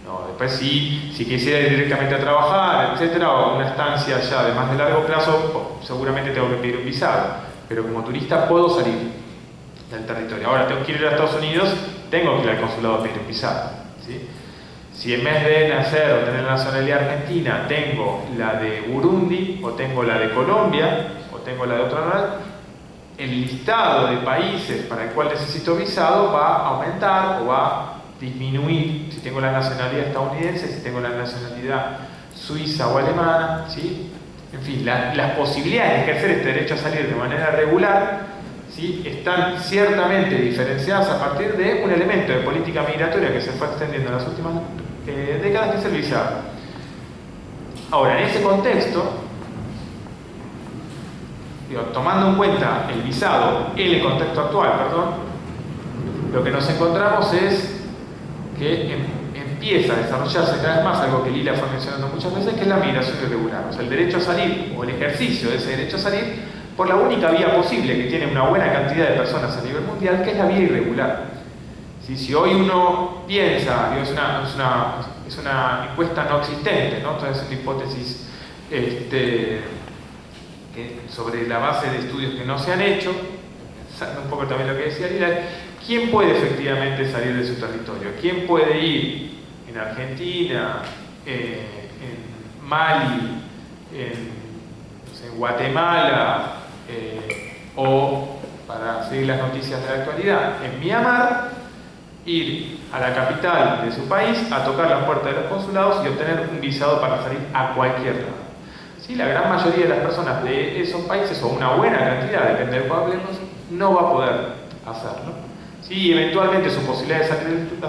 ¿no? Después si quisiera ir directamente a trabajar, etcétera, o una estancia ya de más de largo plazo, seguramente tengo que pedir un visado, pero como turista puedo salir del territorio. Ahora tengo que ir a Estados Unidos, tengo que ir al consulado a pedir un visado, ¿sí? Si en vez de nacer o tener la nacionalidad argentina tengo la de Burundi, o tengo la de Colombia, o tengo la de otra nacionalidad, el listado de países para el cual necesito visado va a aumentar o va a disminuir si tengo la nacionalidad estadounidense, si tengo la nacionalidad suiza o alemana, ¿sí? En fin, las posibilidades de ejercer este derecho a salir de manera regular, ¿sí?, están ciertamente diferenciadas a partir de un elemento de política migratoria que se fue extendiendo en las últimas décadas, que es el visado. Ahora, en ese contexto, tomando en cuenta el visado en el contexto actual, lo que nos encontramos es que empieza a desarrollarse cada vez más algo que Lila fue mencionando muchas veces, que es la migración irregular, o sea, el derecho a salir o el ejercicio de ese derecho a salir por la única vía posible que tiene una buena cantidad de personas a nivel mundial, que es la vía irregular. Si hoy uno piensa, es es una encuesta no existente, ¿no? Entonces es una hipótesis sobre la base de estudios que no se han hecho, un poco también lo que decía Lila, ¿quién puede efectivamente salir de su territorio? ¿Quién puede ir en Argentina, en Mali, en Guatemala, o, para seguir las noticias de la actualidad, en Myanmar, ir a la capital de su país a tocar la puerta de los consulados y obtener un visado para salir a cualquier lado? ¿Sí? La gran mayoría de las personas de esos países, o una buena cantidad, depende de cuál hablemos, no va a poder hacerlo. ¿Sí? Eventualmente su posibilidad de salir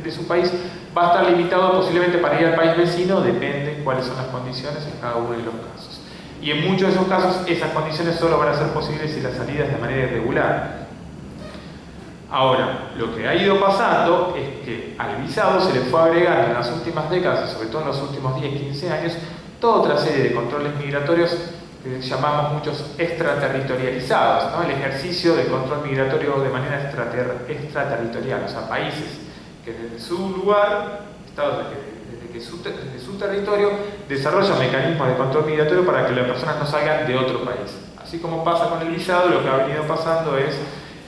de su país va a estar limitado posiblemente para ir al país vecino, depende cuáles son las condiciones en cada uno de los casos. Y en muchos de esos casos esas condiciones solo van a ser posibles si la salida es de manera irregular. Ahora, lo que ha ido pasando es que al visado se le fue agregando en las últimas décadas, sobre todo en los últimos 10, 15 años, toda otra serie de controles migratorios que llamamos muchos extraterritorializados, ¿no? El ejercicio del control migratorio de manera extraterritorial, o sea, países que desde su lugar, estados desde su territorio, desarrollan mecanismos de control migratorio para que las personas no salgan de otro país. Así como pasa con el visado, lo que ha venido pasando es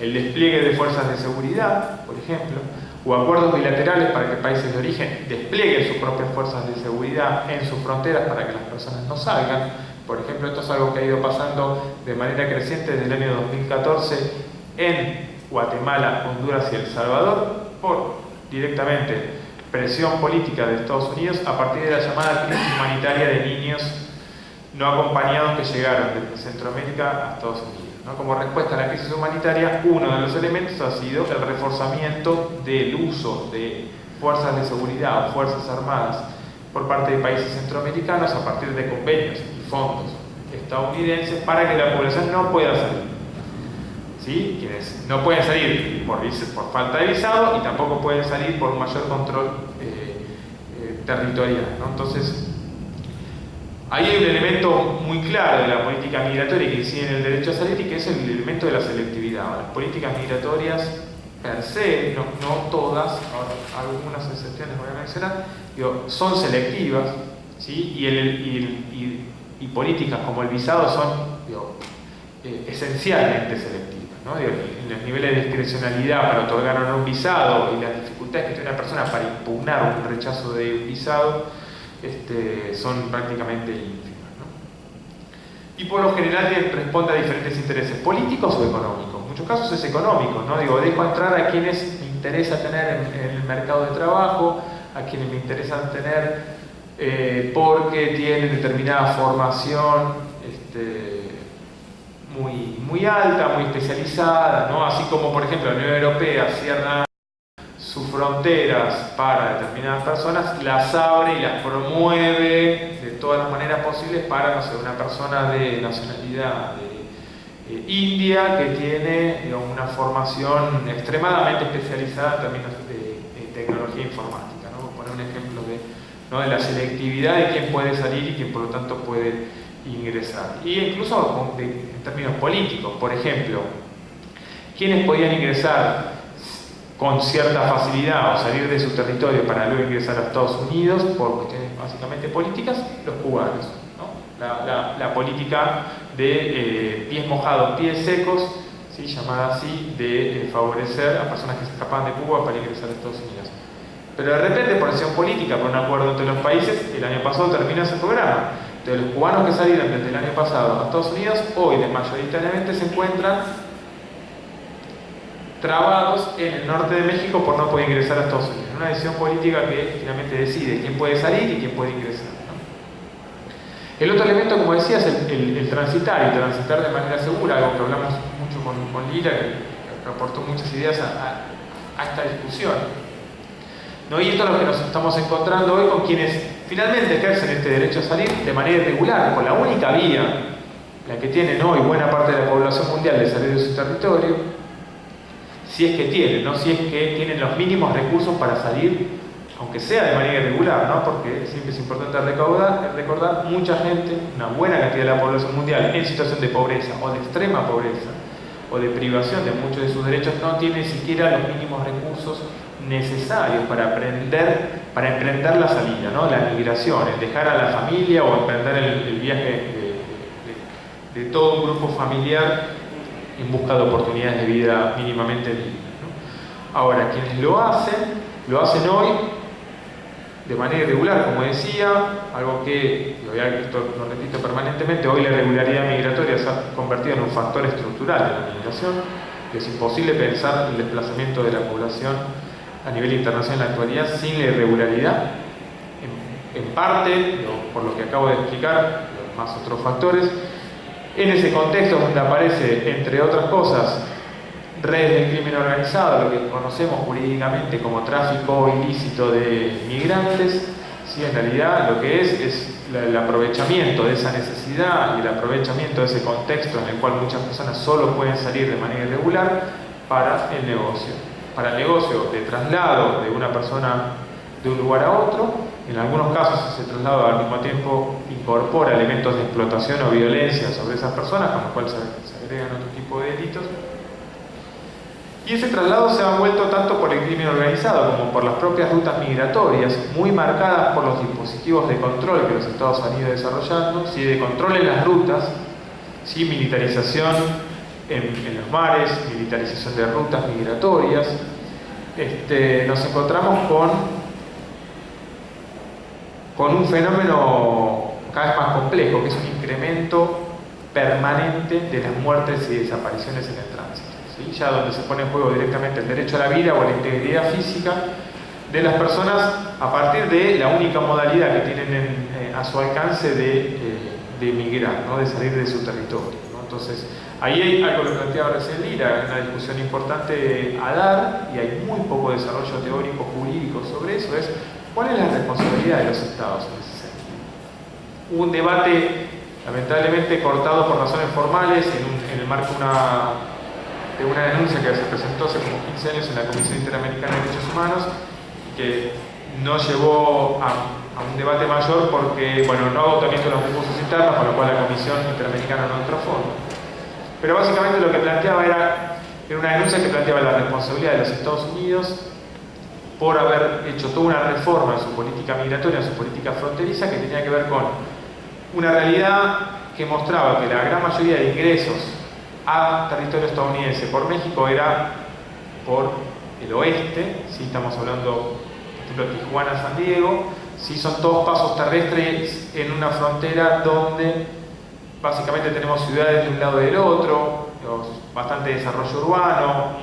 el despliegue de fuerzas de seguridad, por ejemplo, o acuerdos bilaterales para que países de origen desplieguen sus propias fuerzas de seguridad en sus fronteras para que las personas no salgan. Por ejemplo, esto es algo que ha ido pasando de manera creciente desde el año 2014 en Guatemala, Honduras y El Salvador, por directamente presión política de Estados Unidos a partir de la llamada crisis humanitaria de niños no acompañados que llegaron desde Centroamérica a Estados Unidos, ¿no? Como respuesta a la crisis humanitaria, uno de los elementos ha sido el reforzamiento del uso de fuerzas de seguridad o fuerzas armadas por parte de países centroamericanos a partir de convenios y fondos estadounidenses para que la población no pueda salir. ¿Sí? Quienes no pueden salir por falta de visado y tampoco pueden salir por un mayor control territorial, ¿no? Entonces, ahí hay un elemento muy claro de la política migratoria que incide en el derecho a salir y que es el elemento de la selectividad. Las políticas migratorias per se, no todas, ahora algunas excepciones voy a mencionar, son selectivas, ¿sí? Y políticas como el visado son esencialmente selectivas, ¿no? En los niveles de discrecionalidad para otorgar o no un visado y las dificultades que tiene una persona para impugnar un rechazo de un visado son prácticamente ínfimas, ¿no? Y por lo general responde a diferentes intereses políticos o económicos. En muchos casos es económico, ¿no? Dejo entrar a quienes me interesa tener en el mercado de trabajo, a quienes me interesan tener porque tienen determinada formación muy alta, muy especializada, ¿no? Así como, por ejemplo, la Unión Europea cierra sus fronteras para determinadas personas, las abre y las promueve de todas las maneras posibles para, no sé, una persona de nacionalidad india que tiene una formación extremadamente especializada en términos de tecnología informática, ¿no? Voy a poner un ejemplo de la selectividad de quién puede salir y quién por lo tanto puede ingresar. Y incluso en términos políticos, por ejemplo, ¿quiénes podían ingresar con cierta facilidad o salir de su territorio para luego ingresar a Estados Unidos por cuestiones básicamente políticas? Los cubanos, ¿no? La política de pies mojados, pies secos, ¿sí? Llamada así, de favorecer a personas que se escapan de Cuba para ingresar a Estados Unidos. Pero de repente, por acción política, por un acuerdo entre los países, el año pasado terminó ese programa. Entonces, los cubanos que salieron desde el año pasado a Estados Unidos, hoy mayoritariamente se encuentran trabados en el norte de México por no poder ingresar a Estados Unidos. Una decisión política que finalmente decide quién puede salir y quién puede ingresar, ¿no? El otro elemento, como decía, es el transitar, y transitar de manera segura, algo que hablamos mucho con Lila, que aportó muchas ideas a esta discusión, ¿no? Y esto es lo que nos estamos encontrando hoy con quienes finalmente ejercen este derecho a salir de manera irregular, con la única vía, la que tienen hoy buena parte de la población mundial de salir de su territorio, si es que tienen, ¿no? Si es que tienen los mínimos recursos para salir, aunque sea de manera irregular, ¿no? Porque siempre es importante recordar mucha gente, una buena cantidad de la población mundial en situación de pobreza o de extrema pobreza o de privación de muchos de sus derechos no tiene siquiera los mínimos recursos necesarios para aprender para emprender la salida, ¿no? La migración, el dejar a la familia o emprender el viaje de todo un grupo familiar en busca de oportunidades de vida mínimamente dignas, ¿no? Ahora, quienes lo hacen hoy de manera irregular, como decía, algo que, lo repito permanentemente, hoy la irregularidad migratoria se ha convertido en un factor estructural de la migración. Es imposible pensar el desplazamiento de la población a nivel internacional en la actualidad sin la irregularidad, en parte, por lo que acabo de explicar, más otros factores. En ese contexto donde aparece, entre otras cosas, redes del crimen organizado, lo que conocemos jurídicamente como tráfico ilícito de migrantes, sí, en realidad lo que es el aprovechamiento de esa necesidad y el aprovechamiento de ese contexto en el cual muchas personas solo pueden salir de manera irregular para el negocio de traslado de una persona de un lugar a otro. En algunos casos ese traslado al mismo tiempo incorpora elementos de explotación o violencia sobre esas personas, con lo cual se agregan otro tipo de delitos. Y ese traslado se ha vuelto tanto por el crimen organizado como por las propias rutas migratorias, muy marcadas por los dispositivos de control que los Estados han ido desarrollando, ¿sí? De control en las rutas, ¿sí? Militarización en los mares, militarización de rutas migratorias. Nos encontramos con un fenómeno cada vez más complejo, que es un incremento permanente de las muertes y desapariciones en el tránsito. ¿Sí? Ya donde se pone en juego directamente el derecho a la vida o la integridad física de las personas a partir de la única modalidad que tienen a su alcance de emigrar, ¿no? De salir de su territorio, ¿no? Entonces, ahí hay algo que planteaba recién Lira, una discusión importante a dar, y hay muy poco desarrollo teórico jurídico sobre eso, es ¿cuál es la responsabilidad de los Estados en ese sentido? Hubo un debate lamentablemente cortado por razones formales en el marco de una denuncia que se presentó hace como 15 años en la Comisión Interamericana de Derechos Humanos, que no llevó a un debate mayor porque, bueno, no agotamiento de los recursos internos, con lo cual la Comisión Interamericana no entró a fondo. Pero básicamente lo que planteaba era una denuncia que planteaba la responsabilidad de los Estados Unidos por haber hecho toda una reforma en su política migratoria, en su política fronteriza, que tenía que ver con una realidad que mostraba que la gran mayoría de ingresos a territorio estadounidense por México era por el oeste, ¿sí? Estamos hablando, por ejemplo, Tijuana, San Diego, ¿sí? Son todos pasos terrestres en una frontera donde básicamente tenemos ciudades de un lado y del otro, bastante desarrollo urbano,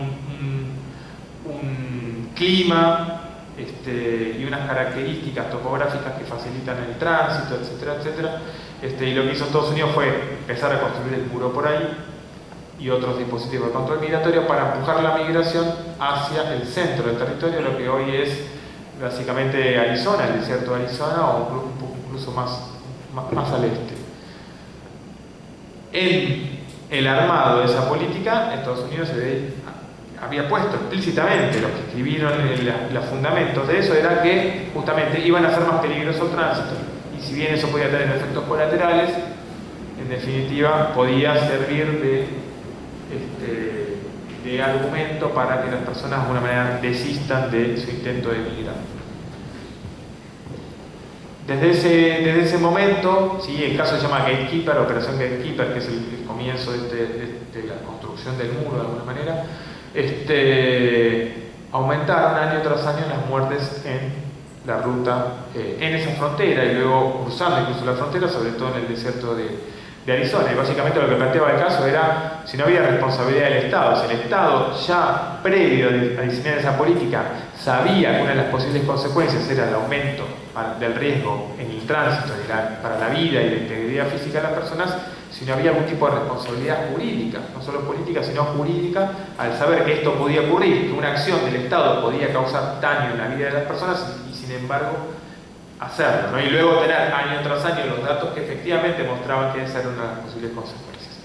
un clima y unas características topográficas que facilitan el tránsito, etcétera, etcétera. Y lo que hizo Estados Unidos fue empezar a construir el muro por ahí y otros dispositivos de control migratorio para empujar la migración hacia el centro del territorio, lo que hoy es básicamente Arizona, el desierto de Arizona, o un poco incluso más al este. En el armado de esa política, Estados Unidos había puesto explícitamente, los que escribieron los fundamentos de eso era que justamente iban a hacer más peligroso el tránsito, y si bien eso podía tener efectos colaterales, en definitiva podía servir de argumento para que las personas de alguna manera desistan de su intento de emigrar. Desde ese momento, ¿sí? El caso se llama Gatekeeper, Operación Gatekeeper, que es el comienzo de la construcción del muro de alguna manera, aumentaron año tras año las muertes en la ruta, en esa frontera, y luego cruzando incluso la frontera, sobre todo en el desierto de Arizona. Y básicamente lo que planteaba el caso era si no había responsabilidad del Estado, si el Estado ya previo a diseñar esa política sabía que una de las posibles consecuencias era el aumento del riesgo en el tránsito para la vida y la integridad física de las personas, si no había algún tipo de responsabilidad jurídica, no solo política sino jurídica, al saber que esto podía ocurrir, que una acción del Estado podía causar daño en la vida de las personas y sin embargo hacerlo, ¿no? Y luego tener año tras año los datos que efectivamente mostraban que esa era una de las posibles consecuencias.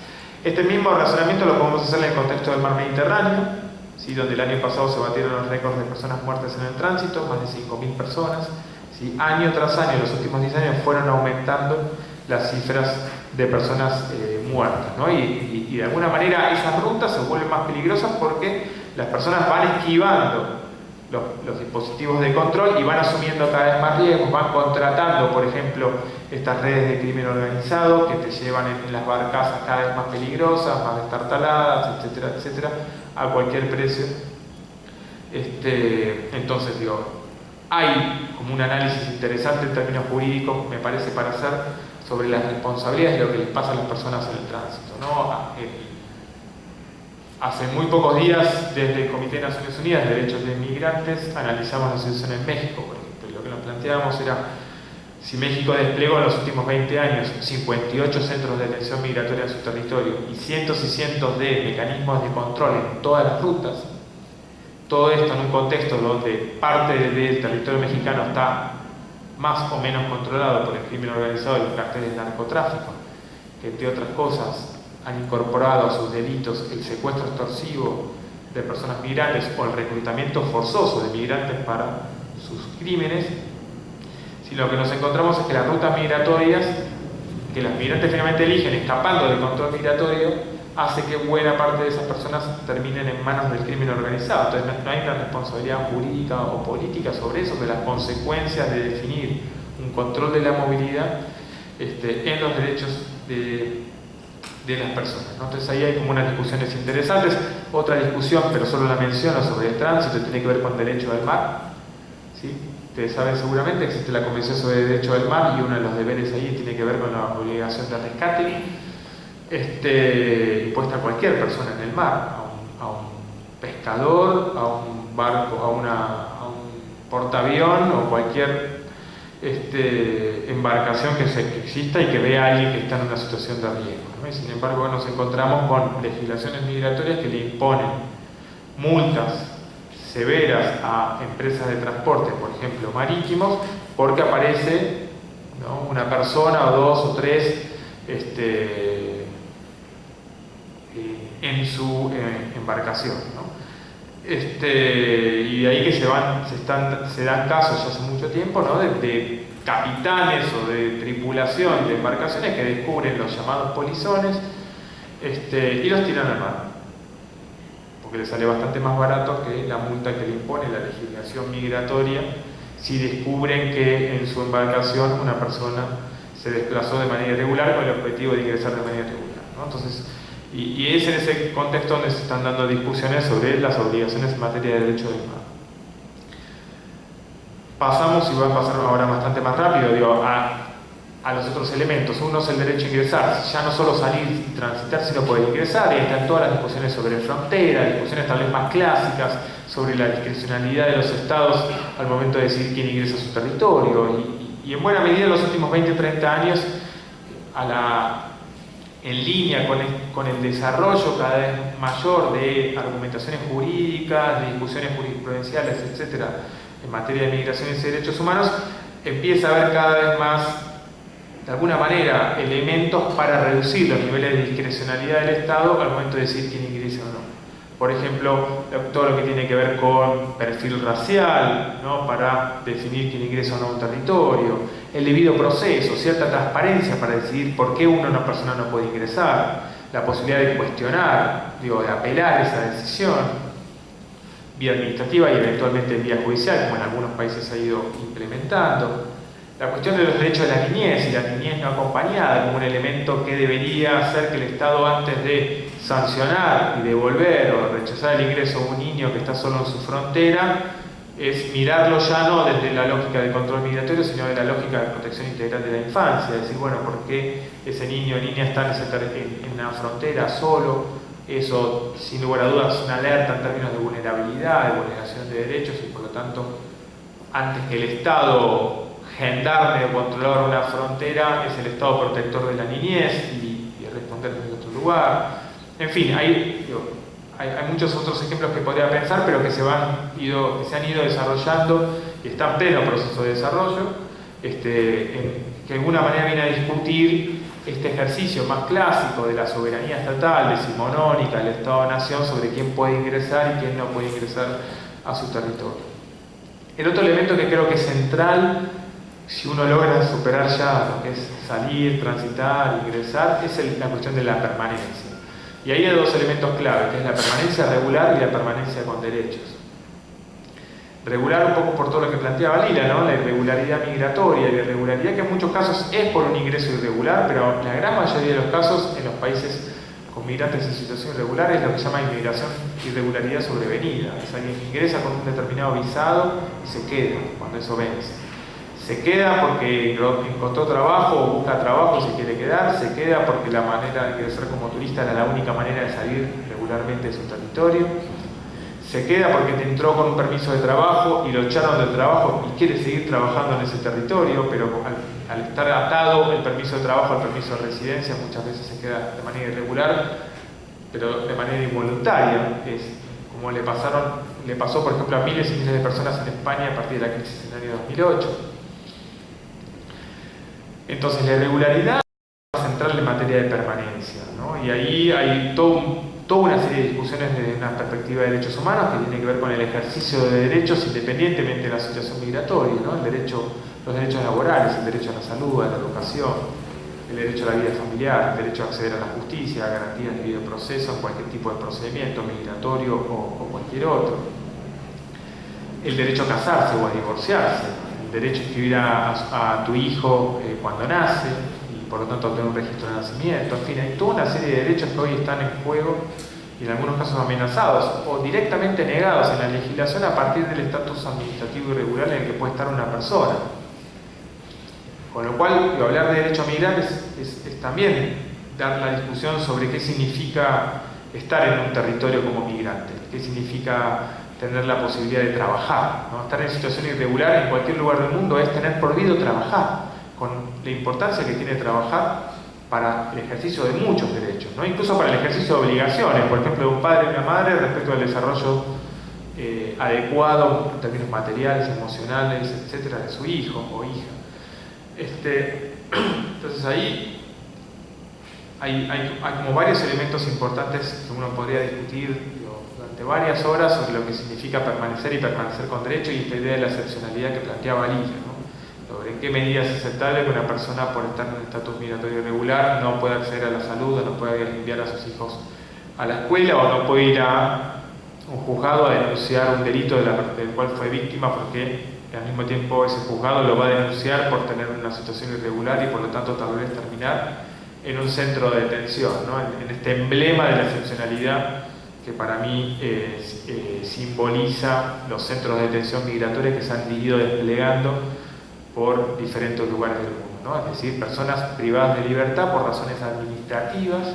Este mismo razonamiento lo podemos hacer en el contexto del mar Mediterráneo, ¿sí? Donde el año pasado se batieron los récords de personas muertas en el tránsito, más de 5.000 personas, ¿sí? Año tras año, los últimos 10 años fueron aumentando las cifras de personas muertas, ¿no? Y de alguna manera esas rutas se vuelven más peligrosas porque las personas van esquivando los dispositivos de control y van asumiendo cada vez más riesgos, van contratando, por ejemplo, estas redes de crimen organizado que te llevan en las barcazas cada vez más peligrosas, más destartaladas, etcétera, etcétera, a cualquier precio. Entonces, hay como un análisis interesante en términos jurídicos, me parece, para hacer sobre las responsabilidades de lo que les pasa a las personas en el tránsito, ¿no? Hace muy pocos días, desde el Comité de Naciones Unidas de Derechos de Migrantes, analizamos la situación en México, por ejemplo, y lo que nos planteábamos era si México desplegó en los últimos 20 años 58 centros de detención migratoria en su territorio y cientos de mecanismos de control en todas las rutas. Todo esto en un contexto donde parte del territorio mexicano está más o menos controlado por el crimen organizado y los carteles de narcotráfico, que entre otras cosas han incorporado a sus delitos el secuestro extorsivo de personas migrantes o el reclutamiento forzoso de migrantes para sus crímenes. Si lo que nos encontramos es que las rutas migratorias que los migrantes finalmente eligen escapando del control migratorio hace que buena parte de esas personas terminen en manos del crimen organizado. Entonces no hay una responsabilidad jurídica o política sobre eso, de las consecuencias de definir un control de la movilidad en los derechos de las personas, ¿no? Entonces ahí hay como unas discusiones interesantes. Otra discusión, pero solo la menciono, sobre el tránsito, tiene que ver con derecho del mar, ¿sí? Ustedes saben seguramente que existe la Convención sobre el Derecho del Mar y uno de los deberes ahí tiene que ver con la obligación de rescate impuesta a cualquier persona en el mar, a un pescador, a un barco, a un portaavión o cualquier embarcación que exista y que vea a alguien que está en una situación de riesgo, ¿no? Y sin embargo nos encontramos con legislaciones migratorias que le imponen multas severas a empresas de transporte, por ejemplo marítimos, porque aparece, ¿no?, una persona o dos o tres en su embarcación, ¿no? Y de ahí que se dan casos ya hace mucho tiempo, ¿no?, de capitanes o de tripulación de embarcaciones que descubren los llamados polizones y los tiran al mar, porque les sale bastante más barato que la multa que le impone la legislación migratoria si descubren que en su embarcación una persona se desplazó de manera irregular con el objetivo de ingresar de manera irregular, ¿no? Entonces, y es en ese contexto donde se están dando discusiones sobre las obligaciones en materia de derecho del mar. Pasamos, y va a pasar ahora bastante más rápido, a los otros elementos. Uno es el derecho a ingresar, ya no solo salir y transitar, sino poder ingresar. Y están todas las discusiones sobre frontera, discusiones tal vez más clásicas sobre la discrecionalidad de los estados al momento de decidir quién ingresa a su territorio. Y en buena medida en los últimos 20 o 30 años, en línea con el desarrollo cada vez mayor de argumentaciones jurídicas, de discusiones jurisprudenciales, etcétera, en materia de migraciones y derechos humanos, empieza a haber cada vez más, de alguna manera, elementos para reducir los niveles de discrecionalidad del Estado al momento de decidir quién ingresa o no. Por ejemplo, todo lo que tiene que ver con perfil racial, ¿no?, para definir quién ingresa o no a un territorio, el debido proceso, cierta transparencia para decidir por qué una persona no puede ingresar, la posibilidad de cuestionar, de apelar esa decisión, vía administrativa y eventualmente vía judicial, como en algunos países se ha ido implementando. La cuestión de los derechos de la niñez y la niñez no acompañada como un elemento que debería hacer que el Estado, antes de sancionar y devolver o rechazar el ingreso a un niño que está solo en su frontera, es mirarlo ya no desde la lógica del control migratorio, sino de la lógica de protección integral de la infancia. Es decir, bueno, ¿por qué ese niño o niña está en una frontera solo? Eso, sin lugar a dudas, es una alerta en términos de vulnerabilidad, de vulneración de derechos, y por lo tanto, antes que el Estado gendarme o controlar una frontera, es el Estado protector de la niñez y responder desde otro lugar. En fin, hay muchos otros ejemplos que podría pensar, pero que se han ido desarrollando y están en pleno proceso de desarrollo, que de alguna manera viene a discutir este ejercicio más clásico de la soberanía estatal, decimonónica, del Estado-Nación, sobre quién puede ingresar y quién no puede ingresar a su territorio. El otro elemento que creo que es central, si uno logra superar ya lo que es salir, transitar, ingresar, es la cuestión de la permanencia. Y ahí hay dos elementos clave, que es la permanencia regular y la permanencia con derechos. regular un poco por todo lo que planteaba Lila, ¿no? La irregularidad migratoria, la irregularidad que en muchos casos es por un ingreso irregular, pero en la gran mayoría de los casos en los países con migrantes en situación irregular es lo que se llama inmigración irregularidad sobrevenida. Es alguien que ingresa con un determinado visado y se queda cuando eso vence. Se queda porque encontró trabajo o busca trabajo y se quiere quedar, se queda porque la manera de ingresar como turista era la única manera de salir regularmente de su territorio, se queda porque te entró con un permiso de trabajo y lo echaron del trabajo y quiere seguir trabajando en ese territorio, pero al estar atado el permiso de trabajo al permiso de residencia muchas veces se queda de manera irregular, pero de manera involuntaria. Es como le pasó por ejemplo a miles y miles de personas en España a partir de la crisis en el año 2008. Entonces la irregularidad es central en materia de permanencia, ¿no? Y ahí hay toda una serie de discusiones desde una perspectiva de derechos humanos que tiene que ver con el ejercicio de derechos independientemente de la situación migratoria, ¿no? Los derechos laborales, el derecho a la salud, a la educación, el derecho a la vida familiar, el derecho a acceder a la justicia, a garantías de debido proceso en cualquier tipo de procedimiento migratorio o cualquier otro. El derecho a casarse o a divorciarse, el derecho a inscribir a tu hijo cuando nace, por lo tanto tener un registro de nacimiento, en fin, hay toda una serie de derechos que hoy están en juego y en algunos casos amenazados o directamente negados en la legislación a partir del estatus administrativo irregular en el que puede estar una persona. Con lo cual, hablar de derecho a migrar es también dar la discusión sobre qué significa estar en un territorio como migrante, qué significa tener la posibilidad de trabajar, ¿no? Estar en situación irregular en cualquier lugar del mundo es tener prohibido trabajar, con la importancia que tiene trabajar para el ejercicio de muchos derechos, ¿no? Incluso para el ejercicio de obligaciones, por ejemplo, de un padre y una madre respecto al desarrollo adecuado en términos materiales, emocionales, etcétera, de su hijo o hija. Entonces ahí hay como varios elementos importantes que uno podría discutir durante varias horas sobre lo que significa permanecer y permanecer con derecho y esta idea de la excepcionalidad que planteaba Lila, ¿no? Sobre en qué medida es aceptable que una persona por estar en un estatus migratorio irregular no pueda acceder a la salud, o no pueda enviar a sus hijos a la escuela, o no puede ir a un juzgado a denunciar un delito del cual fue víctima, porque al mismo tiempo ese juzgado lo va a denunciar por tener una situación irregular y por lo tanto tal vez terminar en un centro de detención, ¿no? En este emblema de la excepcionalidad que para mí simboliza los centros de detención migratoria que se han ido desplegando por diferentes lugares del mundo, ¿no? Es decir, personas privadas de libertad por razones administrativas,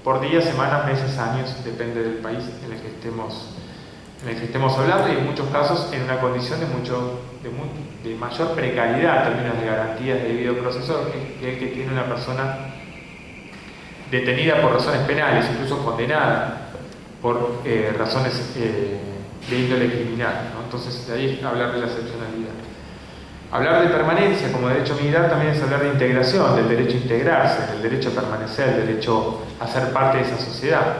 por días, semanas, meses, años, depende del país en el que estemos hablando, y en muchos casos en una condición de mayor precariedad en términos de garantías de debido proceso que el que tiene una persona detenida por razones penales, incluso condenada por razones de índole criminal, ¿no? Entonces, de ahí hablar de la excepcionalidad. Hablar de permanencia como derecho a migrar también es hablar de integración, del derecho a integrarse, del derecho a permanecer, del derecho a ser parte de esa sociedad,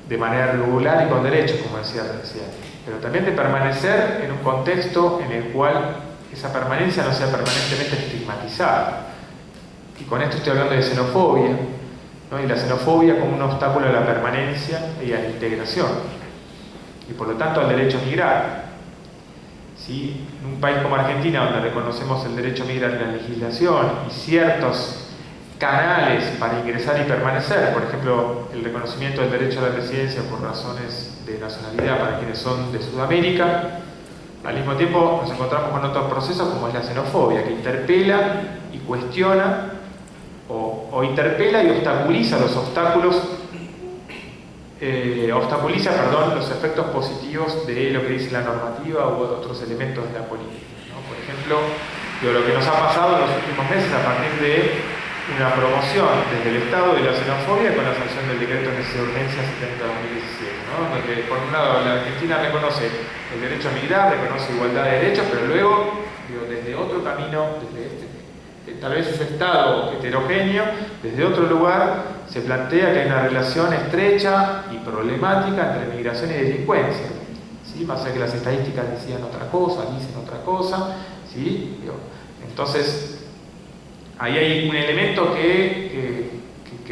de manera regular y con derechos, como decía recién, pero también de permanecer en un contexto en el cual esa permanencia no sea permanentemente estigmatizada. Y con esto estoy hablando de xenofobia, ¿no? Y la xenofobia como un obstáculo a la permanencia y a la integración, y por lo tanto al derecho a migrar. ¿Sí? En un país como Argentina, donde reconocemos el derecho a migrar en la legislación y ciertos canales para ingresar y permanecer, por ejemplo, el reconocimiento del derecho a la residencia por razones de nacionalidad para quienes son de Sudamérica, al mismo tiempo nos encontramos con otros procesos como es la xenofobia, que interpela y cuestiona o interpela y obstaculiza los los efectos positivos de lo que dice la normativa u otros elementos de la política, ¿no? Por ejemplo, lo que nos ha pasado en los últimos meses a partir de una promoción desde el Estado de la xenofobia con la sanción del decreto de necesidad de urgencia 70/2017, ¿no? Donde por un lado la Argentina reconoce el derecho a migrar, reconoce igualdad de derechos, pero luego, desde otro camino, desde tal vez ese Estado heterogéneo, desde otro lugar se plantea que hay una relación estrecha y problemática entre migración y delincuencia, ¿sí? Más allá que las estadísticas dicen otra cosa, ¿sí? Entonces ahí hay un elemento que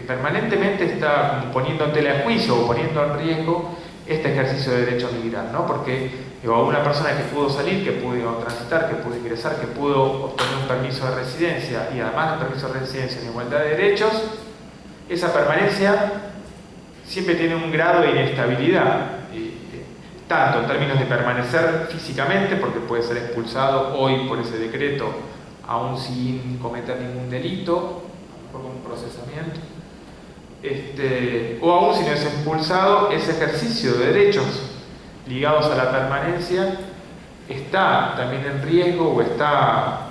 permanentemente está como poniendo en tela de juicio o poniendo en riesgo este ejercicio de derecho a migrar, ¿no? Porque o a una persona que pudo salir, que pudo transitar, que pudo ingresar, que pudo obtener un permiso de residencia y además del permiso de residencia en igualdad de derechos, esa permanencia siempre tiene un grado de inestabilidad, tanto en términos de permanecer físicamente, porque puede ser expulsado hoy por ese decreto, aún sin cometer ningún delito, por un procesamiento, o aún si no es expulsado, ese ejercicio de derechos ligados a la permanencia está también en riesgo o está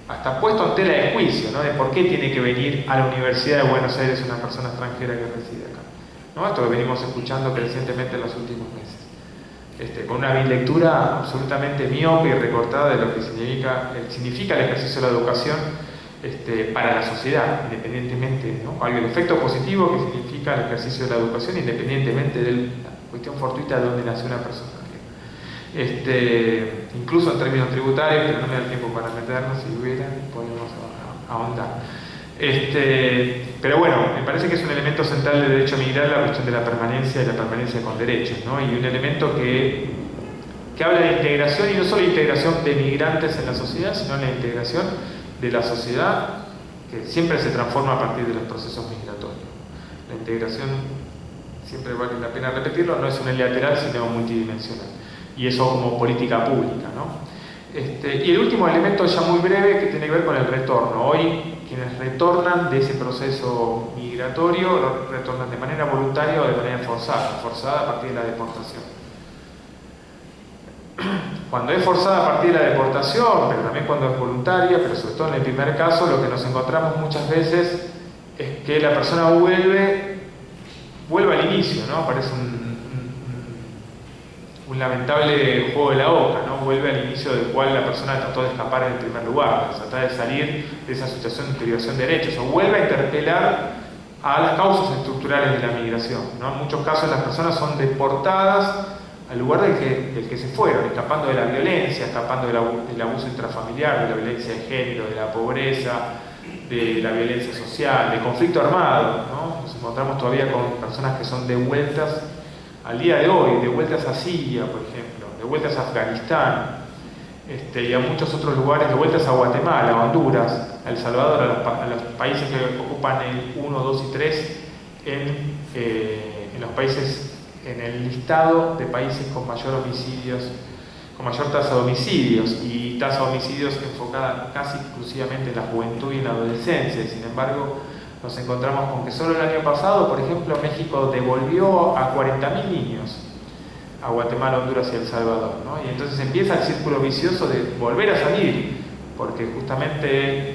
hasta puesto en tela de juicio, ¿no? De por qué tiene que venir a la Universidad de Buenos Aires una persona extranjera que reside acá, ¿no? Esto que venimos escuchando crecientemente en los últimos meses, con una lectura absolutamente miope y recortada de lo que significa el ejercicio de la educación para la sociedad, independientemente, ¿no? El efecto positivo que significa el ejercicio de la educación, independientemente de la cuestión fortuita de dónde nació una persona. Incluso en términos tributarios, pero no me da el tiempo para meternos, si hubiera, podemos ahondar. Pero bueno, me parece que es un elemento central del derecho a migrar la cuestión de la permanencia y la permanencia con derechos, ¿no? Y un elemento que habla de integración, y no solo integración de migrantes en la sociedad, sino la integración de la sociedad, que siempre se transforma a partir de los procesos migratorios. La integración, siempre vale la pena repetirlo, no es unilateral, sino multidimensional. Y eso como política pública, ¿no? Y el último elemento ya muy breve que tiene que ver con el retorno. Hoy quienes retornan de ese proceso migratorio retornan de manera voluntaria o de manera forzada a partir de la deportación. Cuando es forzada a partir de la deportación, pero también cuando es voluntaria, pero sobre todo en el primer caso, lo que nos encontramos muchas veces es que la persona vuelve al inicio, ¿no? Parece un lamentable juego de la oca, ¿no? Vuelve al inicio del cual la persona trató de escapar en el primer lugar, tratar de salir de esa situación de privación de derechos, o vuelve a interpelar a las causas estructurales de la migración, ¿no? En muchos casos las personas son deportadas al lugar del que se fueron, escapando de la violencia, escapando del abuso intrafamiliar, de la violencia de género, de la pobreza, de la violencia social, del conflicto armado, ¿no? Nos encontramos todavía con personas que son devueltas al día de hoy, devueltas a Siria, por ejemplo, devueltas a Afganistán, y a muchos otros lugares, devueltas a Guatemala, a Honduras, a El Salvador, a los países que ocupan el 1, 2 y 3 en los países, en el listado de países con mayor tasa de homicidios, y tasa de homicidios enfocada casi exclusivamente en la juventud y en la adolescencia. Sin embargo, nos encontramos con que solo el año pasado, por ejemplo, México devolvió a 40.000 niños a Guatemala, Honduras y El Salvador, ¿no? Y entonces empieza el círculo vicioso de volver a salir, porque justamente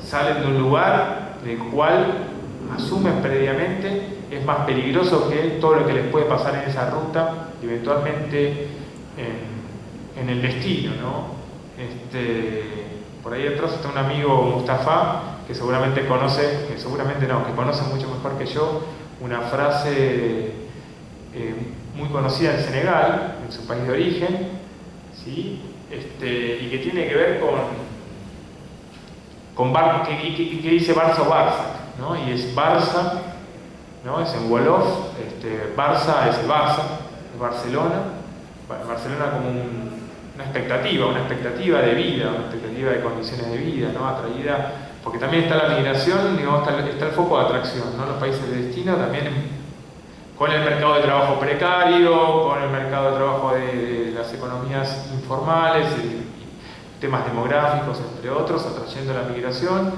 salen de un lugar del cual asumen previamente es más peligroso que todo lo que les puede pasar en esa ruta, eventualmente en el destino, ¿no? Por ahí atrás está un amigo, Mustafa, que seguramente conoce, que conoce mucho mejor que yo, una frase muy conocida en Senegal, en su país de origen, ¿sí? Y que tiene que ver que dice Barça o Barça, ¿no? Y es Barça, ¿no? Es en Wolof, Barça es el Barça, es Barcelona, como una expectativa de vida, una expectativa de condiciones de vida, ¿no? Atraída, porque también está la migración, digamos, está el foco de atracción, ¿no? Los países de destino también con el mercado de trabajo precario, con el mercado de trabajo de las economías informales, y temas demográficos, entre otros, atrayendo la migración,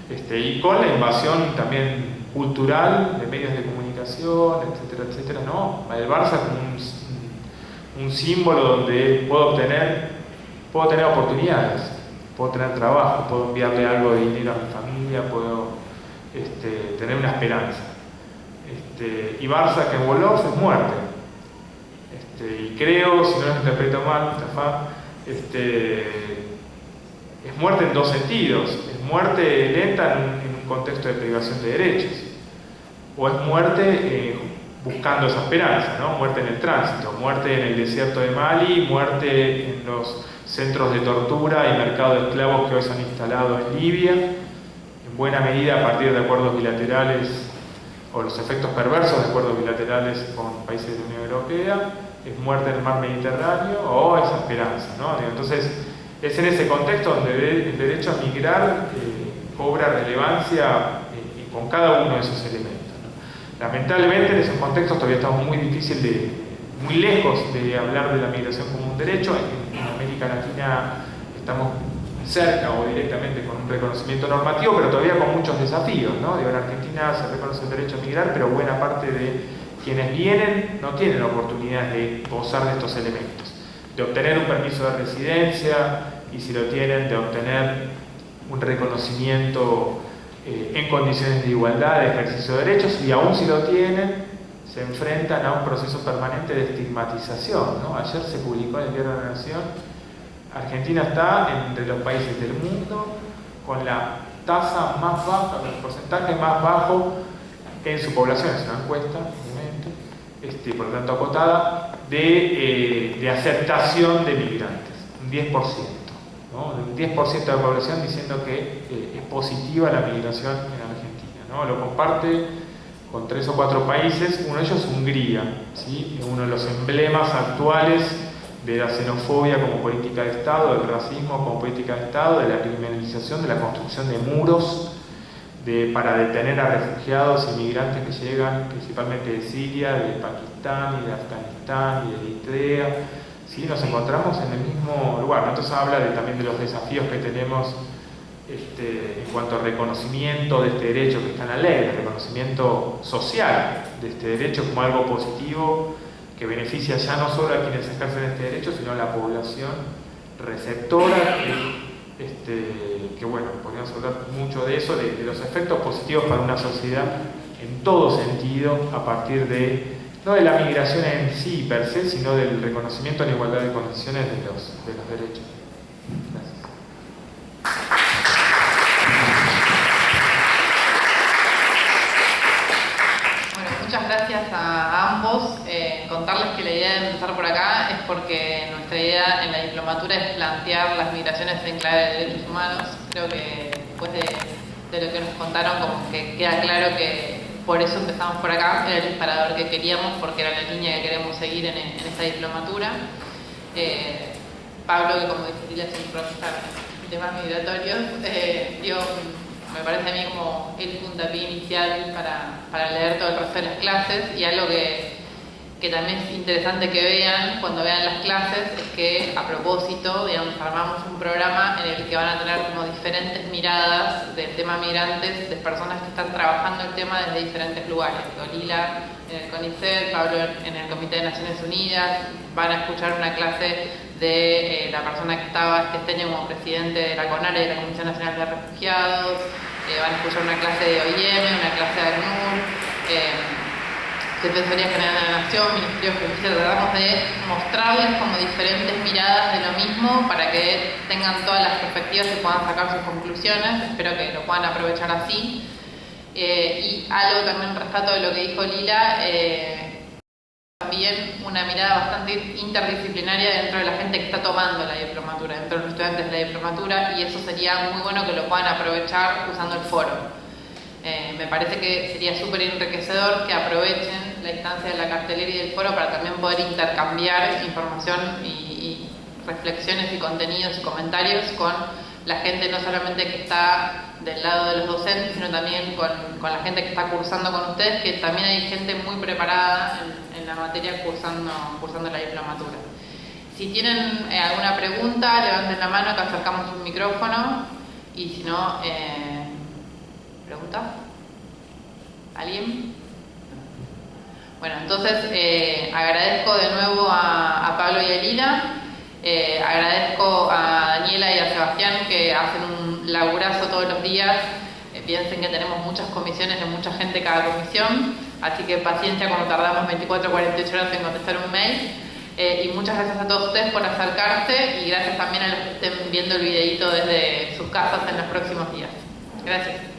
y con la invasión también cultural de medios de comunicación, etcétera, ¿no? El Barça como un símbolo donde puedo tener oportunidades, puedo tener trabajo, puedo enviarle algo de dinero a mi familia, puedo tener una esperanza. Y Barça, que en Wolof es muerte. Y creo, si no lo interpreto mal, Mustafa, es muerte en dos sentidos. Es muerte lenta en un contexto de privación de derechos, o es muerte buscando esa esperanza, ¿no? Muerte en el tránsito, muerte en el desierto de Mali, muerte en los centros de tortura y mercado de esclavos que hoy se han instalado en Libia, en buena medida a partir de acuerdos bilaterales o los efectos perversos de acuerdos bilaterales con países de la Unión Europea, es muerte en el mar Mediterráneo o es esperanza, ¿no? Entonces, es en ese contexto donde el derecho a migrar cobra relevancia con cada uno de esos elementos, ¿no? Lamentablemente, en esos contextos todavía estamos muy lejos de hablar de la migración como un derecho. En América Latina estamos cerca o directamente con un reconocimiento normativo, pero todavía con muchos desafíos, ¿no? En Argentina se reconoce el derecho a migrar, pero buena parte de quienes vienen no tienen oportunidad de gozar de estos elementos, de obtener un permiso de residencia y, si lo tienen, de obtener un reconocimiento en condiciones de igualdad, de ejercicio de derechos, y aún si lo tienen, se enfrentan a un proceso permanente de estigmatización, ¿no? Ayer se publicó en el Diario de la Nación: Argentina está entre los países del mundo con la tasa más baja, con el porcentaje más bajo en su población, es una encuesta, obviamente, por lo tanto acotada, de aceptación de migrantes, un 10%, ¿no? Un 10% de la población diciendo que es positiva la migración en Argentina, ¿no? Lo comparte con 3 o 4 países, uno de ellos Hungría, ¿sí? Uno de los emblemas actuales de la xenofobia como política de Estado, del racismo como política de Estado, de la criminalización, de la construcción de muros para detener a refugiados y migrantes que llegan principalmente de Siria, de Pakistán y de Afganistán y de Eritrea. ¿Sí? Nos encontramos en el mismo lugar, ¿no? Entonces habla también de los desafíos que tenemos en cuanto al reconocimiento de este derecho que está en la ley, el reconocimiento social de este derecho como algo positivo que beneficia ya no solo a quienes ejercen este derecho, sino a la población receptora, que bueno, podríamos hablar mucho de eso, de los efectos positivos para una sociedad en todo sentido, a partir no de la migración en sí per se, sino del reconocimiento en igualdad de condiciones de los derechos. Gracias. Muchas gracias a ambos. Contarles que la idea de empezar por acá es porque nuestra idea en la diplomatura es plantear las migraciones en clave de derechos humanos. Creo que después de lo que nos contaron, como que queda claro que por eso empezamos por acá, era el disparador que queríamos, porque era la línea que queremos seguir en esta diplomatura. Pablo, que como dice Lila, es un profesor de temas migratorios, me parece a mí como el puntapié inicial para leer todo el resto de las clases, y algo que también es interesante que vean cuando vean las clases es que, a propósito, digamos, armamos un programa en el que van a tener como diferentes miradas del tema migrantes de personas que están trabajando el tema desde diferentes lugares. Lila en el CONICET, Pablo en el Comité de Naciones Unidas. Van a escuchar una clase de la persona que estaba este año como presidente de la CONARE, de la Comisión Nacional de Refugiados. Van a escuchar una clase de OIM, una clase de ACNUR, Defensoría General de la Nación, Ministerio de Justicia. Tratamos de mostrarles como diferentes miradas de lo mismo para que tengan todas las perspectivas y puedan sacar sus conclusiones. Espero que lo puedan aprovechar así. Y algo también rescato de lo que dijo Lila, también una mirada bastante interdisciplinaria dentro de la gente que está tomando la diplomatura, dentro de los estudiantes de la diplomatura, y eso sería muy bueno que lo puedan aprovechar usando el foro. Me parece que sería súper enriquecedor que aprovechen la instancia de la cartelera y del foro para también poder intercambiar información y reflexiones y contenidos y comentarios con la gente, no solamente que está del lado de los docentes, sino también con la gente que está cursando con ustedes, que también hay gente muy preparada en la materia cursando la diplomatura. Si tienen alguna pregunta, levanten la mano que acercamos un micrófono, y si no, ¿pregunta? ¿Alguien? Bueno, entonces agradezco de nuevo a Pablo y a Lila. Agradezco a Daniela y a Sebastián, que hacen un laburazo todos los días. Piensen que tenemos muchas comisiones de mucha gente cada comisión, así que paciencia cuando tardamos 24 o 48 horas en contestar un mail. Y muchas gracias a todos ustedes por acercarse, y gracias también a los que estén viendo el videíto desde sus casas en los próximos días. Gracias.